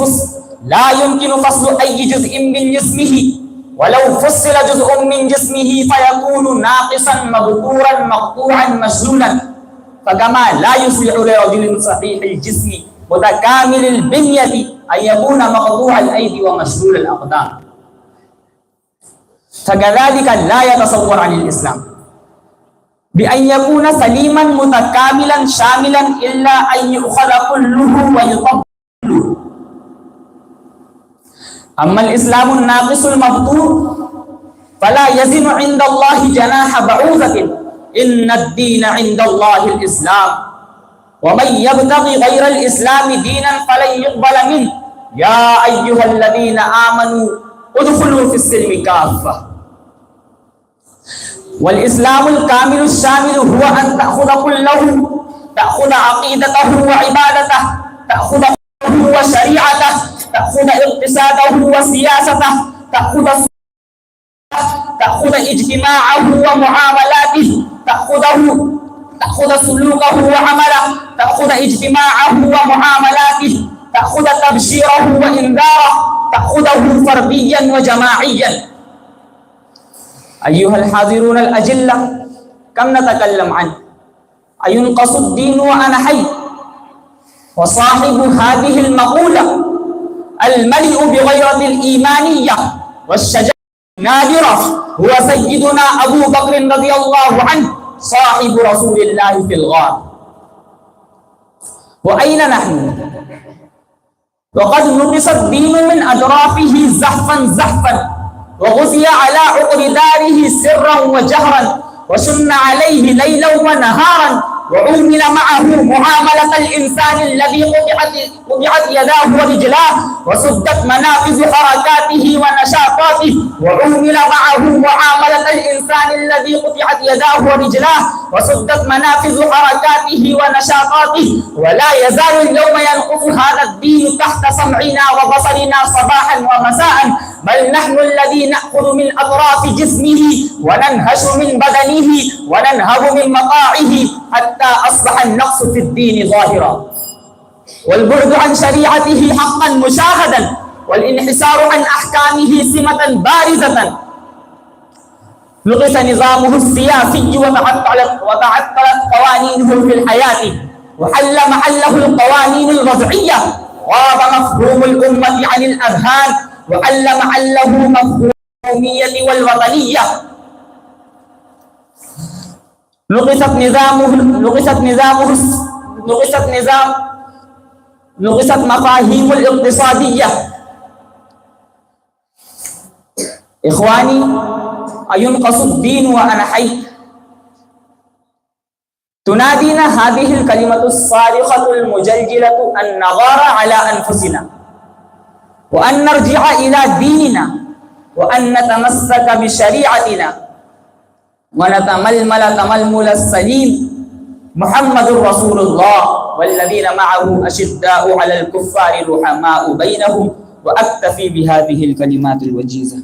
فصل أي جزء من جسمه، ولو فصل جزء من جسمه فيكون ناقصا مبتورا مقطوعا مشلولا، فكما لا يصلح لرجل صحيح الجسم متكامل البنية أن يكون مقطوع الأيدي ومشلول الأقدام، فكذلك لا يتصور عن الإسلام بأن يكون سليما متكاملا شاملا إلا أن يؤخذ كله ويطبق. أما الإسلام الناقص المبتور فلا يزن عند الله جناح بعوضة، إن الدين عند الله الإسلام، ومن يبتغي غير الإسلام دينا فلن يقبل منه. يا أيها الذين آمنوا ادخلوا في السلم كافة. والإسلام الكامل الشامل هو أن تأخذ كله، تأخذ عقيدته وعبادته، تأخذ حكمه وشريعته، تأخذ اقتصاده وسياسته، تأخذ اجتماعه ومعاملاته، تأخذ سلوكه وعمله، تأخذ اجتماعه ومعاملاته، تأخذ تبشيره وإنذاره، تأخذه فرديا وجماعيا. أيها الحاضرون الأجلة، كم نتكلم عنه؟ أينقص الدين وأنا حي؟ وصاحب هذه المقولة المليء بغيرة الإيمانية والشجاعة النادرة هو سيدنا أبو بكر رضي الله عنه، صاحب رسول الله في الغار. وأين نحن؟ وقد نقص الدين من أطرافه زحفا زحفا، وغزي على عقر داره سرا وجهرا، وشن عليه ليلا ونهارا، وعومل معه معاملة الإنسان الذي قطعت يداه ورجلاه وسدت منافذ حركاته ونشاطاته، وعومل معه معاملة الإنسان الذي قطعت يداه ورجلاه وسدت منافذ حركاته ونشاطاته. ولا يزال اليوم ينقص هذا الدين تحت سمعنا وبصرنا صباحا ومساء، بل نحن الذي نأخذ من أطراف جسمه وننهش من بدنه وننهب من مطاعه، حتى أصبح النقص في الدين ظاهرا، والبعد عن شريعته حقا مشاهدا، والانحسار عن أحكامه سمة بارزة. نقص نظامه السياسي وتعطلت قوانينه في الحياة، وحل محله القوانين الوضعية، غاب مفهوم الأمة عن الأذهان، وحل محله مفهوم القومية والوطنية. نقصت مفاهيم الاقتصادية. إخواني، أينقص الدين وأنا حي؟ تنادينا هذه الكلمة الصارخة المجلجلة أن نغار على أنفسنا، وأن نرجع إلى ديننا، وأن نتمسك بشريعتنا، ونتململ تململ السليم. محمد رسول الله والذين معه أشداء على الكفار رحماء بينهم. وأكتفي بهذه الكلمات الوجيزة.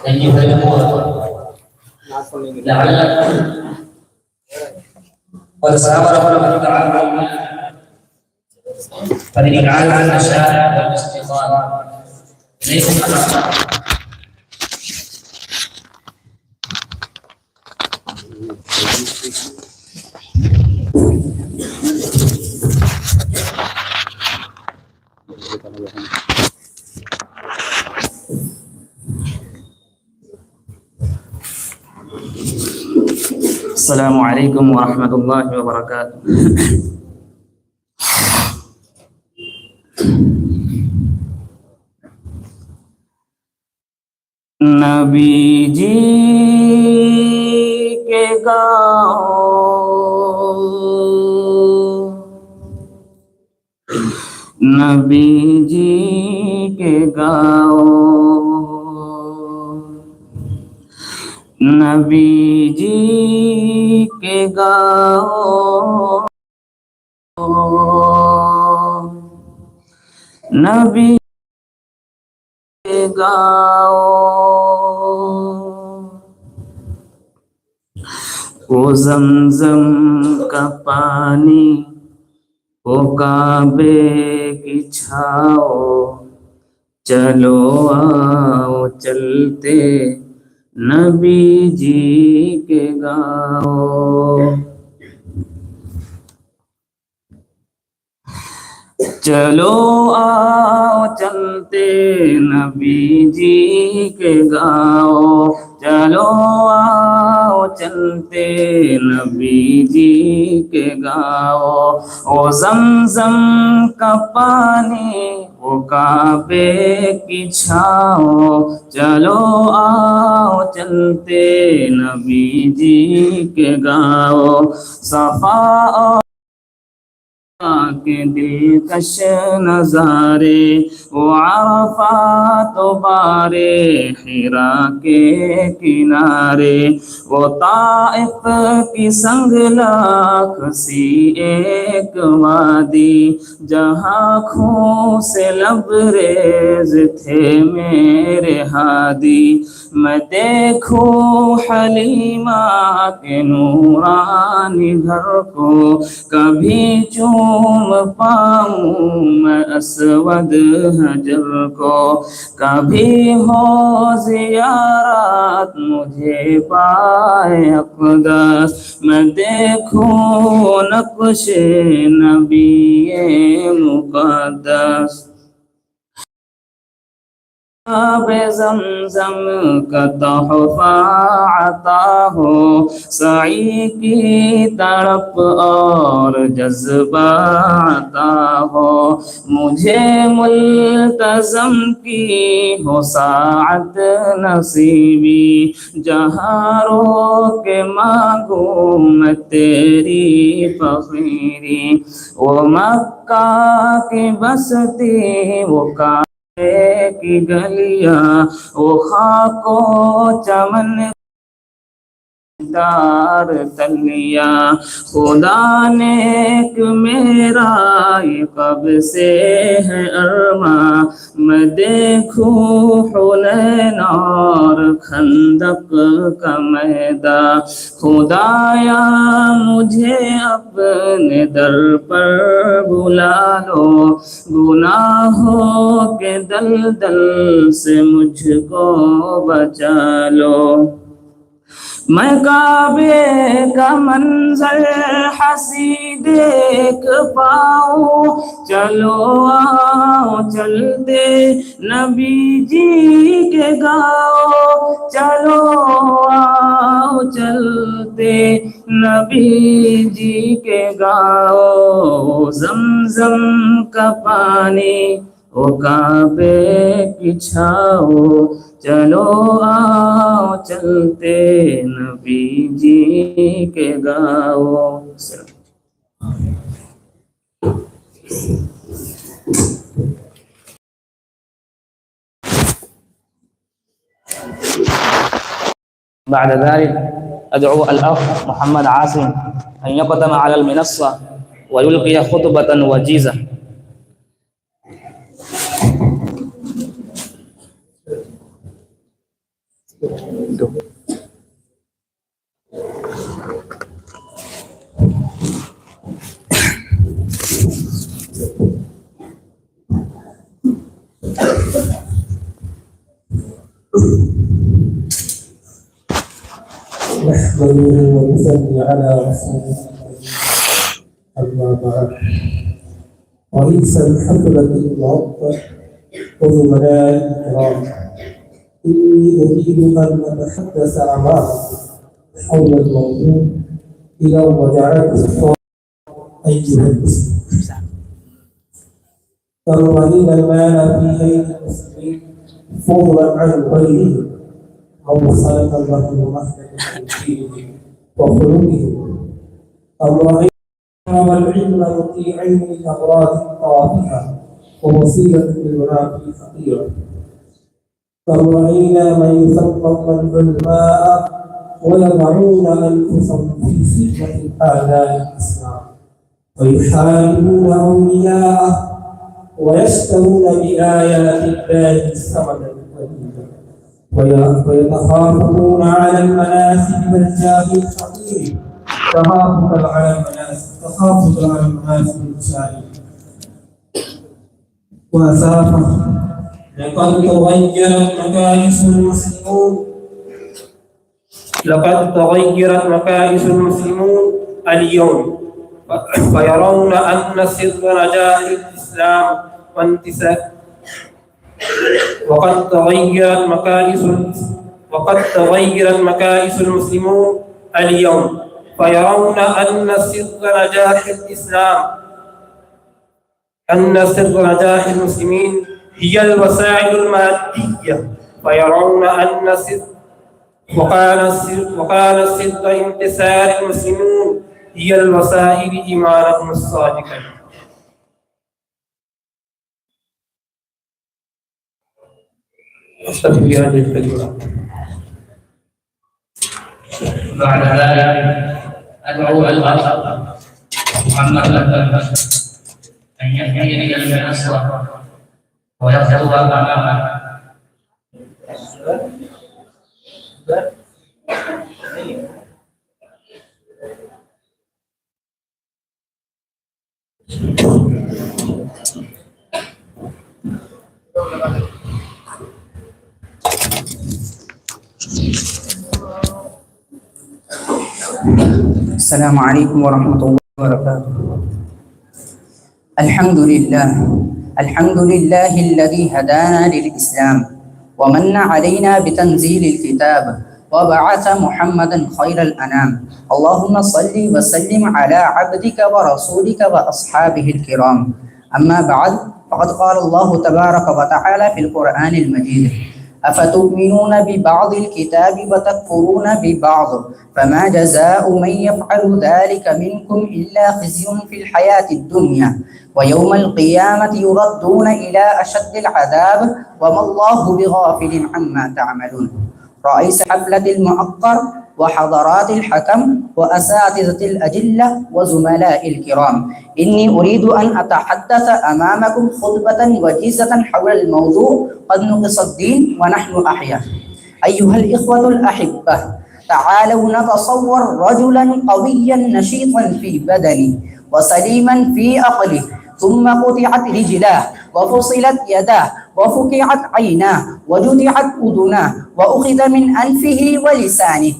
أيها الأخوة، لعلكم قد سامركم الله تعالى فلنجعل النشاء والاستقامة إليكم الأخلاق.
السلام علیکم ورحمۃ اللہ وبرکاتہ. نبی جی کے گاؤں، نبی جی کے گاؤں، نبی جی کے گاؤں، نبی کے گاؤں. وہ زمزم کا پانی، وہ کعبے کی چھاؤ، چلو آؤ چلتے نبی جی کے گاؤں. چلو آؤ چلتے نبی جی کے گاؤں، چلو آؤ چلتے نبی جی کے گاؤں. او زمزم کا پانی، وہ کعبے کی چھاؤں، چلو آؤ چلتے نبی جی کے گاؤں. صفا کے دلکش نظارے، وہ عرفات و بارے حرا کے کنارے، وہ طائف کی سنگلاخ سی ایک وادی، جہاں خون سے لبریز تھے میرے ہادی. میں دیکھوں حلیمہ کے نورانی گھر کو، کبھی چوم پاؤں میں اسود حجر کو، کبھی ہو زیارت مجھے پائے اقدس، میں دیکھوں نقش نبی مقدس. آب زمزم کا تحفہ عطا ہو، سعی کی تڑپ اور جذبہ عطا ہو، مجھے ملتزم کی ہو ساعت نصیبی، جہاں رو کے مانگوں میں تیری فقیری. وہ مکہ کی بستی، وہ کی گلیاں، وہ خاک و چمن دار تلیا، خدا نیک میرا یہ کب سے ہے ارماں، میں دیکھوں حنین اور خندق کا میدان. خدایا مجھے اپنے در پر بلا لو، گناہوں کے دلدل سے مجھ کو بچا لو. میں کعبے کا منظر حسی دیکھ پاؤں، چلو آؤ چلتے نبی جی کے گاؤں، چلو آؤ چلتے نبی جی کے گاؤں. زمزم کا پانی، وہ کعبے کی چھاؤ، چلو آؤ چلتے نبی جی کے گاؤں. بعد ذلك أدعو الأخ محمد عاصم أن يقدم على المنصة ويلقي خطبة وجيزة.
نحمده ونصلي على رسوله أما بعد. رئيس الحفلة المعطر وزملاء الكرام، إني أريد أن أتحدث أمامكم حول الموضوع إلى مراجعة الصوت أيها المسلمين. كالرهين المال في أيدي المسلمين فضلا عن غيره ووصلة له مهلكة دينه وخلقه. الرهين والعلم مطيعين لأغراض طافحة ووسيلة للمنافع خطيرة. كالرهين من يثقف العلماء ويضعون أنفسهم في سكة آلاء الإسلام ويحاربون أولياءه ويشترون بآيات الله ثمنا قليلا ويتخافتون على المناسب والجاه الفقير تخافتا على المناسب المشاهد وأسافة. لقد تغيرت مكائس المسلمون اليوم فيرون أن سر نجاح الإسلام وقد تغيرت مكائس المسلمون اليوم فيرون أن سر نجاح المسلمين هي الوسائل المادية، فيرون أن وكان سر انتصار المسلمون هي الوسائل إيمانهم الصادقة. أستغفر هذه الكلمة.
بعد ذلك أدعو الأخ محمد أن يهدي إلى النصر ويخطب أمامه.
السلام عليكم ورحمة الله وبركاته. الحمد لله الذي هدانا للإسلام ومن علينا بتنزيل الكتاب وبعث محمدا خير الأنام. اللهم صل وسلم على عبدك ورسولك وأصحابه الكرام. أما بعد، فقد قال الله تبارك وتعالى في القرآن المجيد: أفتؤمنون ببعض الكتاب وتكفرون ببعض فما جزاء من يفعل ذلك منكم إلا خزي في الحياة الدنيا ويوم القيامة يردون إلى أشد العذاب وما الله بغافل عما تعملون. رئيس حفلة المعقر وحضرات الحكم وأساتذة الأجلة وزملاء الكرام، إني أريد أن أتحدث أمامكم خطبة وجيزة حول الموضوع قد نقص الدين ونحن أحياء. أيها الإخوة الأحبة، تعالوا نتصور رجلا قويا نشيطا في بدنه وسليما في عقله، ثم قطعت رجلاه وفصلت يداه وفقعت عيناه وجدعت أذناه وأخذ من أنفه ولسانه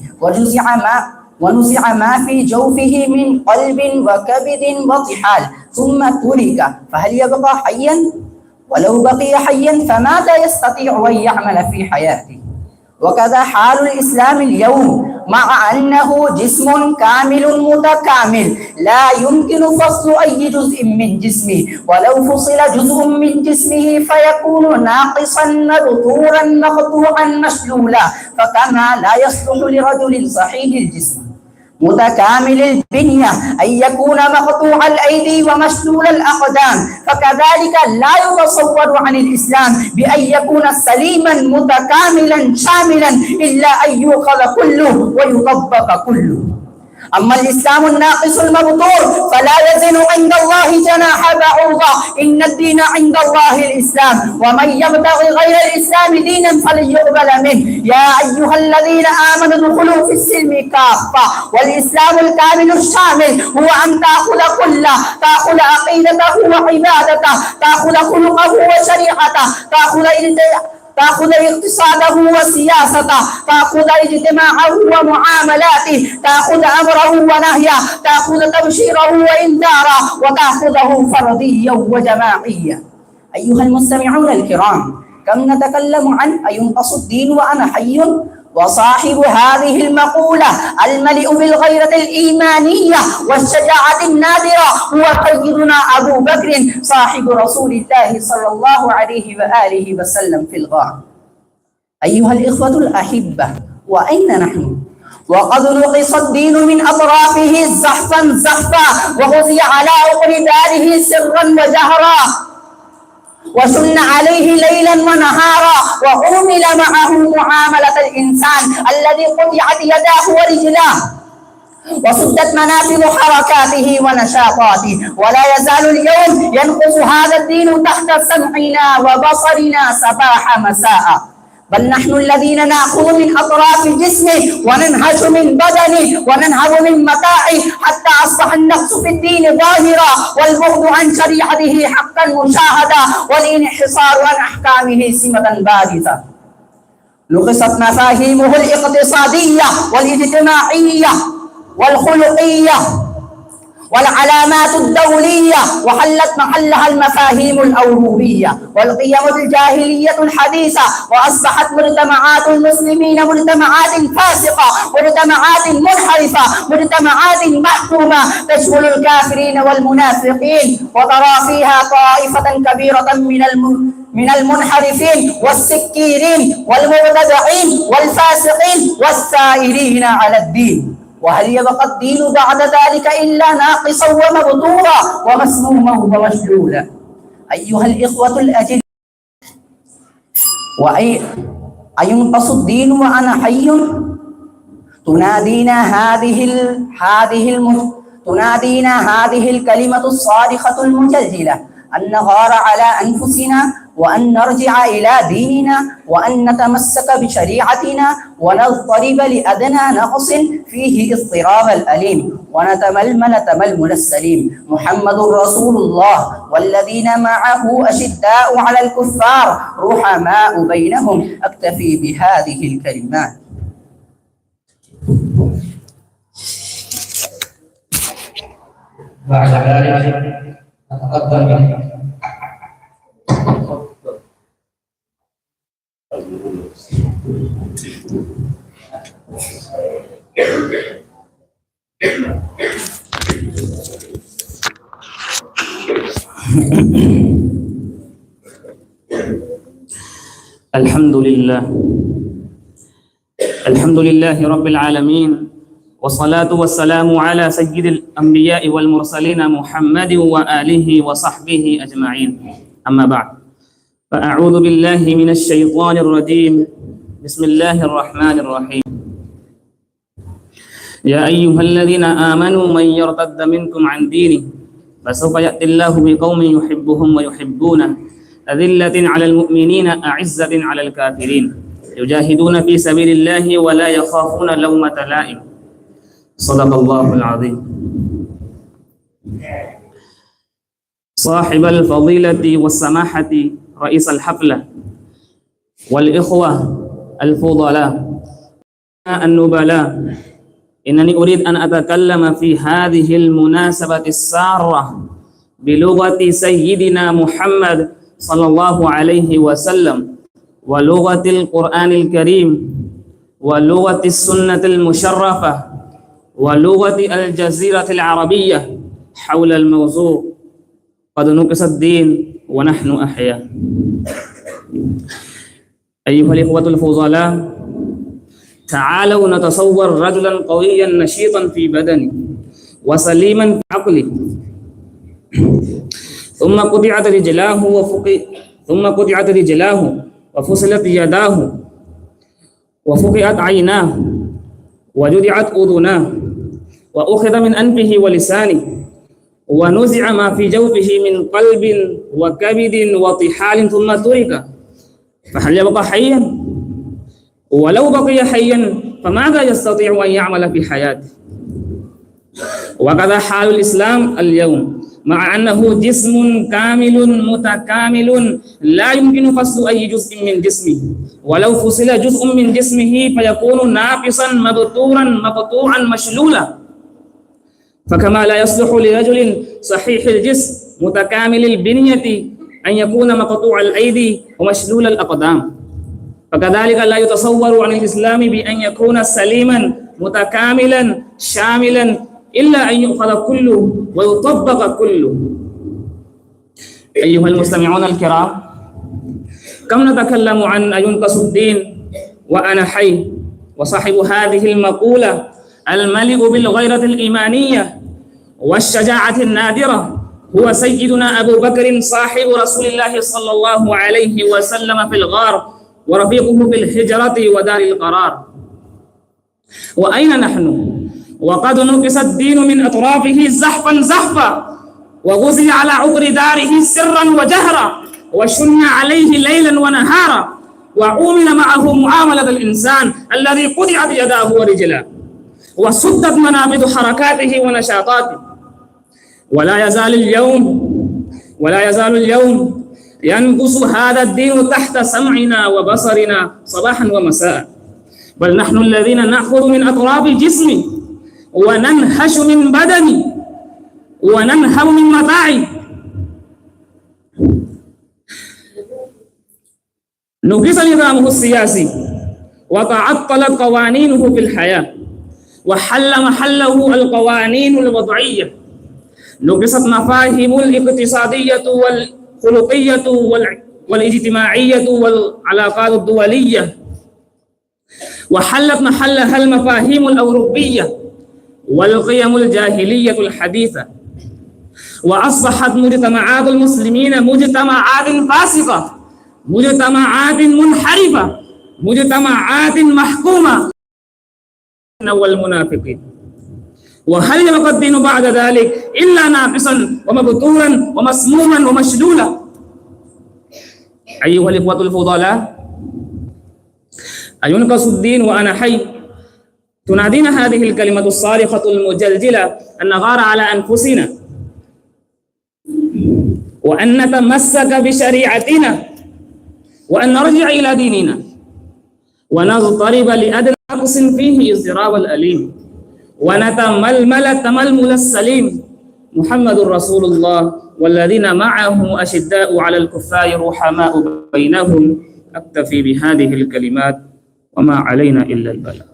ونزع ما في جوفه من قلب وكبد وطحال ثم ترك، فهل يبقى حيا؟ ولو بقي حيا فماذا يستطيع أن يعمل في حياته؟ وكذا حال الإسلام اليوم، مع أنه جسم كامل متكامل لا يمكن فصل أي جزء من جسمه، ولو فصل جزء من جسمه فيكون ناقصا مبتورا مقطوعا مشلولا، فكما لا يصلح لرجل صحيح الجسم متكامل البنية أن يكون مقطوع الأيدي ومشلول الأقدام، فكذلك لا يتصور عن الإسلام بأن يكون سليما متكاملا شاملا إلا أن يؤخذ كله ويطبق كله. أما الإسلام الناقص المبتور فلا يزن عند الله جناح بعوضة، إن الدين عند الله الإسلام، ومن يبتغي غير الإسلام دينا فلن يقبل منه. يا أيها الذين آمنوا ادخلوا في السلم كافة. والإسلام الكامل الشامل هو أن تأخذ كله، تأخذ عقيدته وعبادته، تأخذ خلقه وشريعته، تأخذ اقتصاده وسياسته، تأخذ اجتماعه ومعاملاته، تأخذ أمره ونهيه، تأخذ تبشيره وإنذاره، وتأخذه فرديا وجماعيا. أيها المستمعون الكرام، كم نتكلم عن أينقص الدين وأنا حي، وصاحب هذه المقولة المليء بالغيرة الإيمانية والشجاعة النادرة هو سيدنا أبو بكر صاحب رسول الله صلى الله عليه وآله وسلم في الغار. أيها الإخوة الأحبة، وأين نحن؟ وقد نقص الدين من أطرافه زحفا زحفا، وغزي على أقرداره سرا وجهرا، وسن عليه ليلا ونهارا، وعُمل معه معاملة الإنسان الذي قطعت يداه ورجلاه وسدت منافذ حركاته ونشاطاته. ولا يزال اليوم ينقص هذا الدين تحت سمعنا وبصرنا صباح مساء، بل نحن الذين نأخذ من أطراف جسمه وننهش من بدنه وننهب من متاعه، حتى أصبح النقص في الدين ظاهرا، والبعد عن شريعته حقا مشاهدا، والانحصار عن أحكامه سمة بارزة. نقصت مفاهيمه الاقتصادية والاجتماعية والخلقية والعلامات الدولية، وحلت محلها المفاهيم الأوروبية والقيم الجاهلية الحديثة، وأصبحت مجتمعات المسلمين مجتمعات فاسقة، مجتمعات منحرفة، مجتمعات محكومة تشمل الكافرين والمنافقين، وترى فيها طائفة كبيرة من المنحرفين والسكيرين والمبتدعين والفاسقين والسائرين على الدين. وهل يبقى الدين بعد ذلك إلا ناقصا ومبتورا ومسموما ومشلولا؟ أيها الإخوة الأجل، أينقص الدين وأنا حي؟ تنادينا هذه الكلمة الصارخة المجلجلة أن نغار على أنفسنا، وأن نرجع إلى ديننا، وأن نتمسك بشريعتنا، ونضطرب لأدنى نقص فيه اضطراب الأليم، ونتململ تململ السليم. محمد رسول الله والذين معه أشداء على الكفار رحماء بينهم. أكتفي بهذه الكلمات.
بعد ذلك نتقدم
الحمد لله رب العالمين، والصلاة والسلام على سيد الأنبياء والمرسلين محمد وآله وصحبه أجمعين. أما بعد، فأعوذ بالله من الشيطان الرجيم. بسم الله الرحمن الرحيم. يا أيها الذين آمنوا من يرتد منكم عن دينه فسوف يأتي الله بقوم يحبهم ويحبونه، أذلة على المؤمنين أعزة على الكافرين، يجاهدون في سبيل الله ولا يخافون لومة لائم. صدق الله العظيم. صاحب الفضيلة والسماحة رئيس الحفلة، والإخوة الفضلاء النبلاء، إنني أريد أن أتكلم في هذه المناسبة السارة بلغة سيدنا محمد صلى الله عليه وسلم، ولغة القرآن الكريم، ولغة السنة المشرفة، ولغة الجزيرة العربية حول الموضوع قد نقص الدين ونحن أحياء. أيها الإخوة الفضلاء، تعالوا نتصور رجلا قويا نشيطا في بدنه وسليما في عقله، ثم قطعت رجلاه وفصلت يداه وفقئت عيناه وجدعت أذناه وأخذ من أنفه ولسانه ونزع ما في جوفه من قلب وكبد وطحال ثم ترك، فهل يبقى حيا؟ ولو بقي حيا فماذا يستطيع أن يعمل في حياته؟ وكذا حال الإسلام اليوم، مع أنه جسم كامل متكامل لا يمكن فصل أي جزء من جسمه، ولو فصل جزء من جسمه فيكون ناقصا مبتورا مقطوعا مشلولا. فكما لا يصلح لرجل صحيح الجسم متكامل البنية أن يكون مقطوع الأيدي ومشلول الأقدام، فكذلك لا يتصور عن الإسلام بأن يكون سليما متكاملا شاملا إلا أن يؤخذ كله ويطبق كله. أيها المستمعون الكرام، كم نتكلم عن ينقص الدين وأنا حي، وصاحب هذه المقولة المليء بالغيرة الإيمانية والشجاعة النادرة هو سيدنا أبو بكر صاحب رسول الله صلى الله عليه وسلم في الغار ورفيقه في الهجرة ودار القرار. وأين نحن وقد نقص الدين من أطرافه زحفا زحفا، وغزي على عقر داره سرا وجهرا، وشن عليه ليلا ونهارا، وعومل معه معاملة الإنسان الذي قطعت يداه ورجلاه وسدت منابض حركاته ونشاطاته. ولا يزال اليوم ينقص هذا الدين تحت سمعنا وبصرنا صباحا ومساء، بل نحن الذين نأخذ من أطراف جسمه وننهش من بدني وننهب من متاعي. نقص نظامه السياسي وتعطلت قوانينه في الحياة وحل محله القوانين الوضعية. نقصت مفاهيم الاقتصادية والخلقية والاجتماعية والعلاقات الدولية، وحلت محلها المفاهيم الأوروبية والقيم الجاهلية الحديثة، وأصبحت مجتمعات المسلمين مجتمعات فاسقة، مجتمعات منحرفة، مجتمعات محكومة والمنافقين. وهل يبقى الدين بعد ذلك إلا ناقصا ومبتورا ومسموما ومشلولا؟ أيها الإخوة الفضلاء، أينقص الدين وأنا حي؟ تنادينا هذه الكلمة الصارخة المجلجلة أن نغار على أنفسنا وأن نتمسك بشريعتنا وأن نرجع إلى ديننا ونضطرب لأدنى نقص فيه اضطراب الأليم ونتململ تململ السليم. محمد رسول الله والذين معه أشداء على الكفار رحماء بينهم. أكتفي بهذه الكلمات وما علينا إلا البلاغ.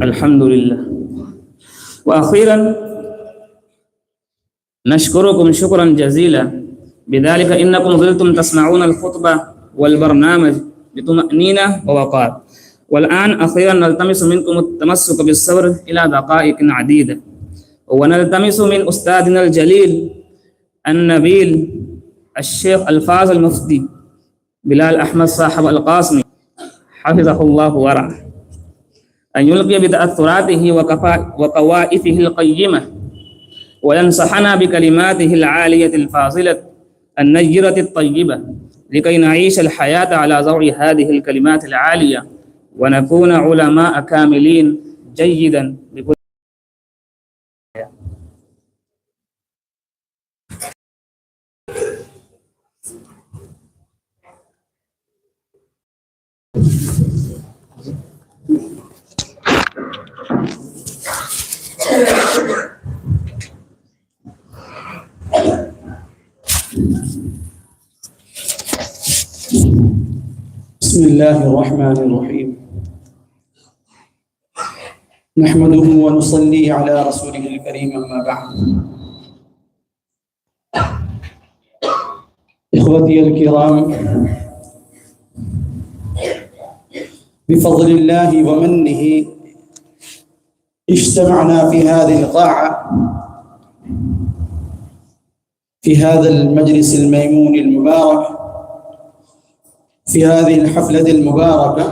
الحمد لله. وأخيرا نشكركم شكرا جزيلا بذلك إنكم ظلتم تسمعون الخطبة والبرنامج بطمأنينة ووقار. والآن أخيرا نلتمس منكم التمسك بالصبر إلى دقائق عديدة، ونلتمس من أستاذنا الجليل النبيل الشيخ الفاضل المفتي بلال أحمد صاحب القاسمي حفظه الله ورعاه أن يلقي بتأثراته وقوائفه القيمة وينصحنا بكلماته العالية الفاضلة النيرة الطيبة لكي نعيش الحياة على ضوء هذه الكلمات العالية ونكون علماء كاملين جيدا بكل.
بسم الله الرحمن الرحيم. نحمده ونصلي على رسوله الكريم، أما بعد. إخوتي الكرام، بفضل الله ومنه اجتمعنا في هذه القاعة في هذا المجلس الميمون المبارك في هذه الحفلة المباركة،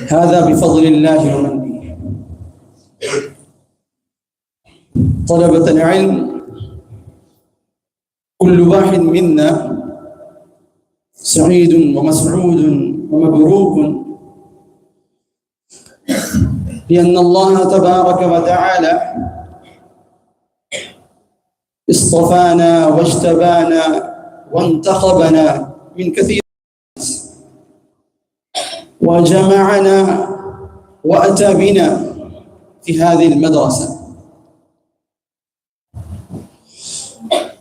هذا بفضل الله ومنه. طلبة العلم كل واحد منا سعيد ومسعود ومبروك، لأن الله تبارك وتعالى اصطفانا واجتبانا وانتخبنا من كثير، وجمعنا وأتى بنا في هذه المدرسة.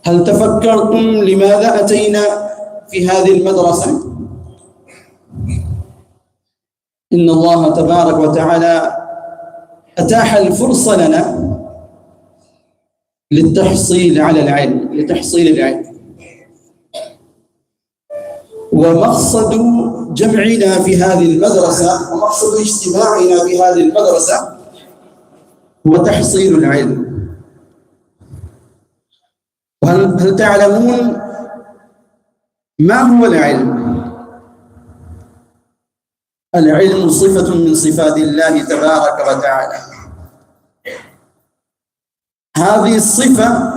هل تفكرتم لماذا أتينا في هذه المدرسة؟ إن الله تبارك وتعالى أتاح الفرصة لنا للتحصيل على العلم، لتحصيل العلم. ومقصد جمعنا في هذه المدرسة ومقصد اجتماعنا في هذه المدرسة هو تحصيل العلم. هل تعلمون ما هو العلم؟ العلم صفة من صفات الله تبارك وتعالى. هذه الصفة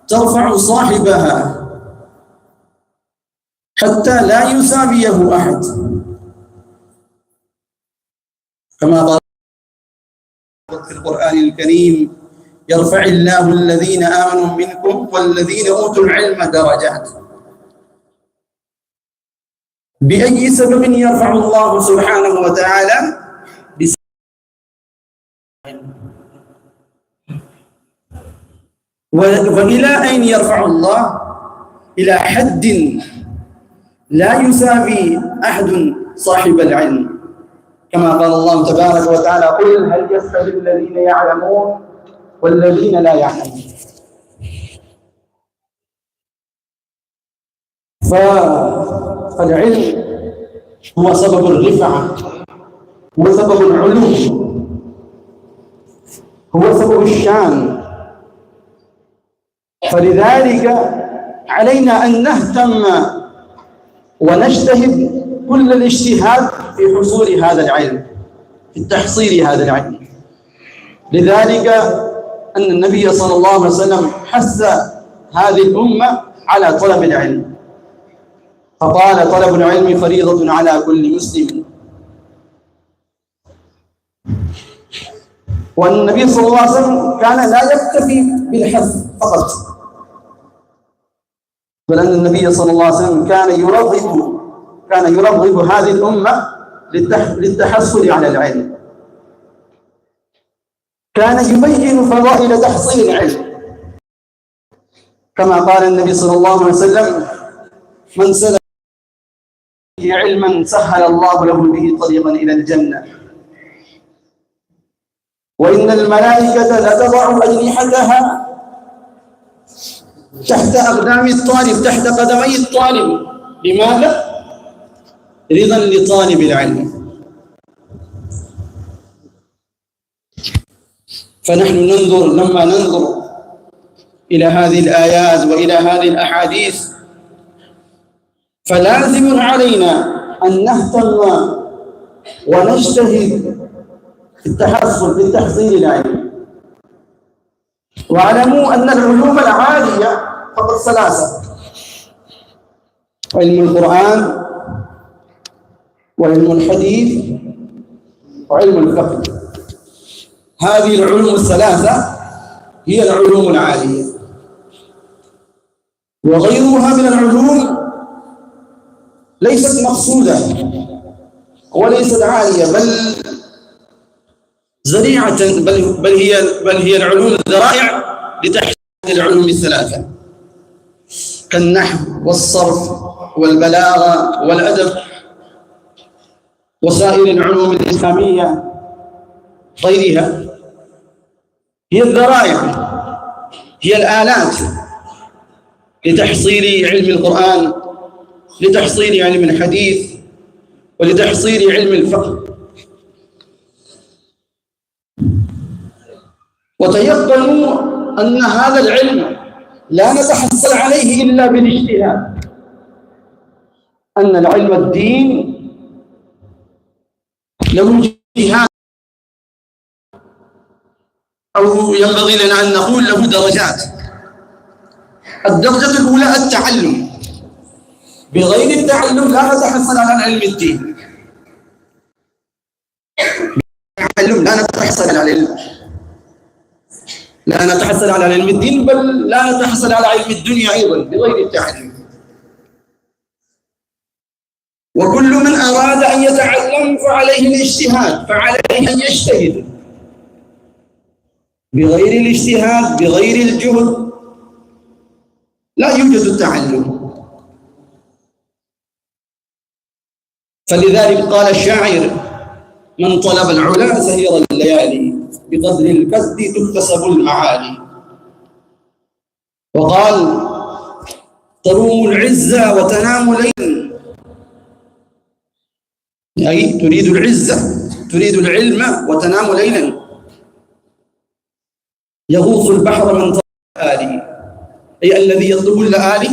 ترفع صاحبها حتى لا يساويه أحد، كما قال في القرآن الكريم: يرفع الله الذين آمنوا منكم والذين أوتوا العلم درجات. بأي سبب يرفع الله سبحانه وتعالى؟ وإلى أين يرفع الله؟ إلى حد لا يساوي أحد صاحب العلم، كما قال الله تبارك وتعالى: قل هل يستوي الذين يعلمون والذين لا يعلمون. فالعلم هو سبب الرفعة، هو سبب العلو، هو سبب الشان. فلذلك علينا أن نهتم ونجتهد كل الاجتهاد في حصول هذا العلم، في تحصيل هذا العلم. لذلك أن النبي صلى الله عليه وسلم حث هذه الأمة على طلب العلم، فقال: طلب العلم فريضة على كل مسلم. والنبي صلى الله عليه وسلم كان لا يكتفي بالحث فقط، بل أن النبي صلى الله عليه وسلم كان يرغب هذه الأمة للتحصل على العلم. كان يبين فضائل تحصيل العلم، كما قال النبي صلى الله عليه وسلم: من سلك علما سهل الله له به طريقا إلى الجنة، وإن الملائكة لتضع أجنحتها تحت أقدام الطالب، تحت قدمي الطالب. لماذا؟ رضا لطالب العلم. فنحن لما ننظر إلى هذه الآيات وإلى هذه الأحاديث، فلازم علينا أن نهتم ونجتهد في التحصيل العلمي. واعلموا أن العلوم العالية فقط ثلاثة: علم القرآن، وعلم الحديث، وعلم الفقه. هذه العلوم الثلاثة هي العلوم العالية، وغيرها من العلوم ليست مقصودة وليست عالية، بل ذريعة، بل هي العلوم الذرائع لتحت العلوم الثلاثة، كالنحو والصرف والبلاغة والأدب وسائر العلوم الإسلامية غيرها. هي الذرائع، هي الآلات لتحصيل علم القرآن، لتحصيل علم الحديث، ولتحصيل علم الفقه. وتيقنوا أن هذا العلم لا نتحصل عليه إلا بالاجتهاد، أن العلم الدين له اجتهاد، أو ينبغي لنا أن نقول له درجات. الدرجة الأولى التعلم، بغير التعلم لا نتحصل على علم الدين. بالتعلم لا نتحصل على العلم، لا نتحصل على علم الدين، بل لا نتحصل على علم الدنيا أيضا بغير التعلم. وكل من أراد أن يتعلم فعليه الاجتهاد، فعليه أن يجتهد. بغير الاجتهاد، بغير الجهد، لا يوجد التعلم. فلذلك قال الشاعر: من طلب العلا سهر الليالي، بقدر الكد تكتسب المعالي. وقال: تروم العزة وتنام ليلا، أي تريد العزة، تريد العلم وتنام ليلا. يغوص البحر من طلب اللآلي، أي الذي يطلب اللآلي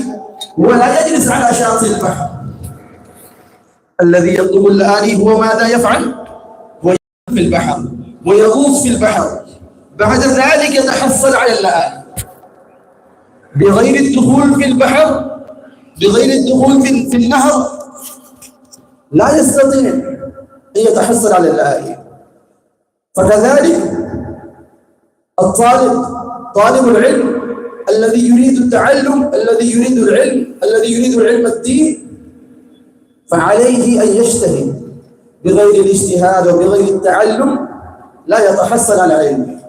هو لا يجلس على شاطئ البحر. الذي يطلب اللآلي هو ماذا يفعل؟ هو في البحر ويغوص في البحر، بعد ذلك يتحصل على اللآلي. بغير الدخول في البحر، بغير الدخول في النهر، لا يستطيع أن يتحصل على اللآلي. فكذلك الطالب، طالب العلم الذي يريد التعلم، الذي يريد العلم، الذي يريد علم الدين، فعليه أن يجتهد. بغير الاجتهاد وبغير التعلم لا يتحصل على علمه.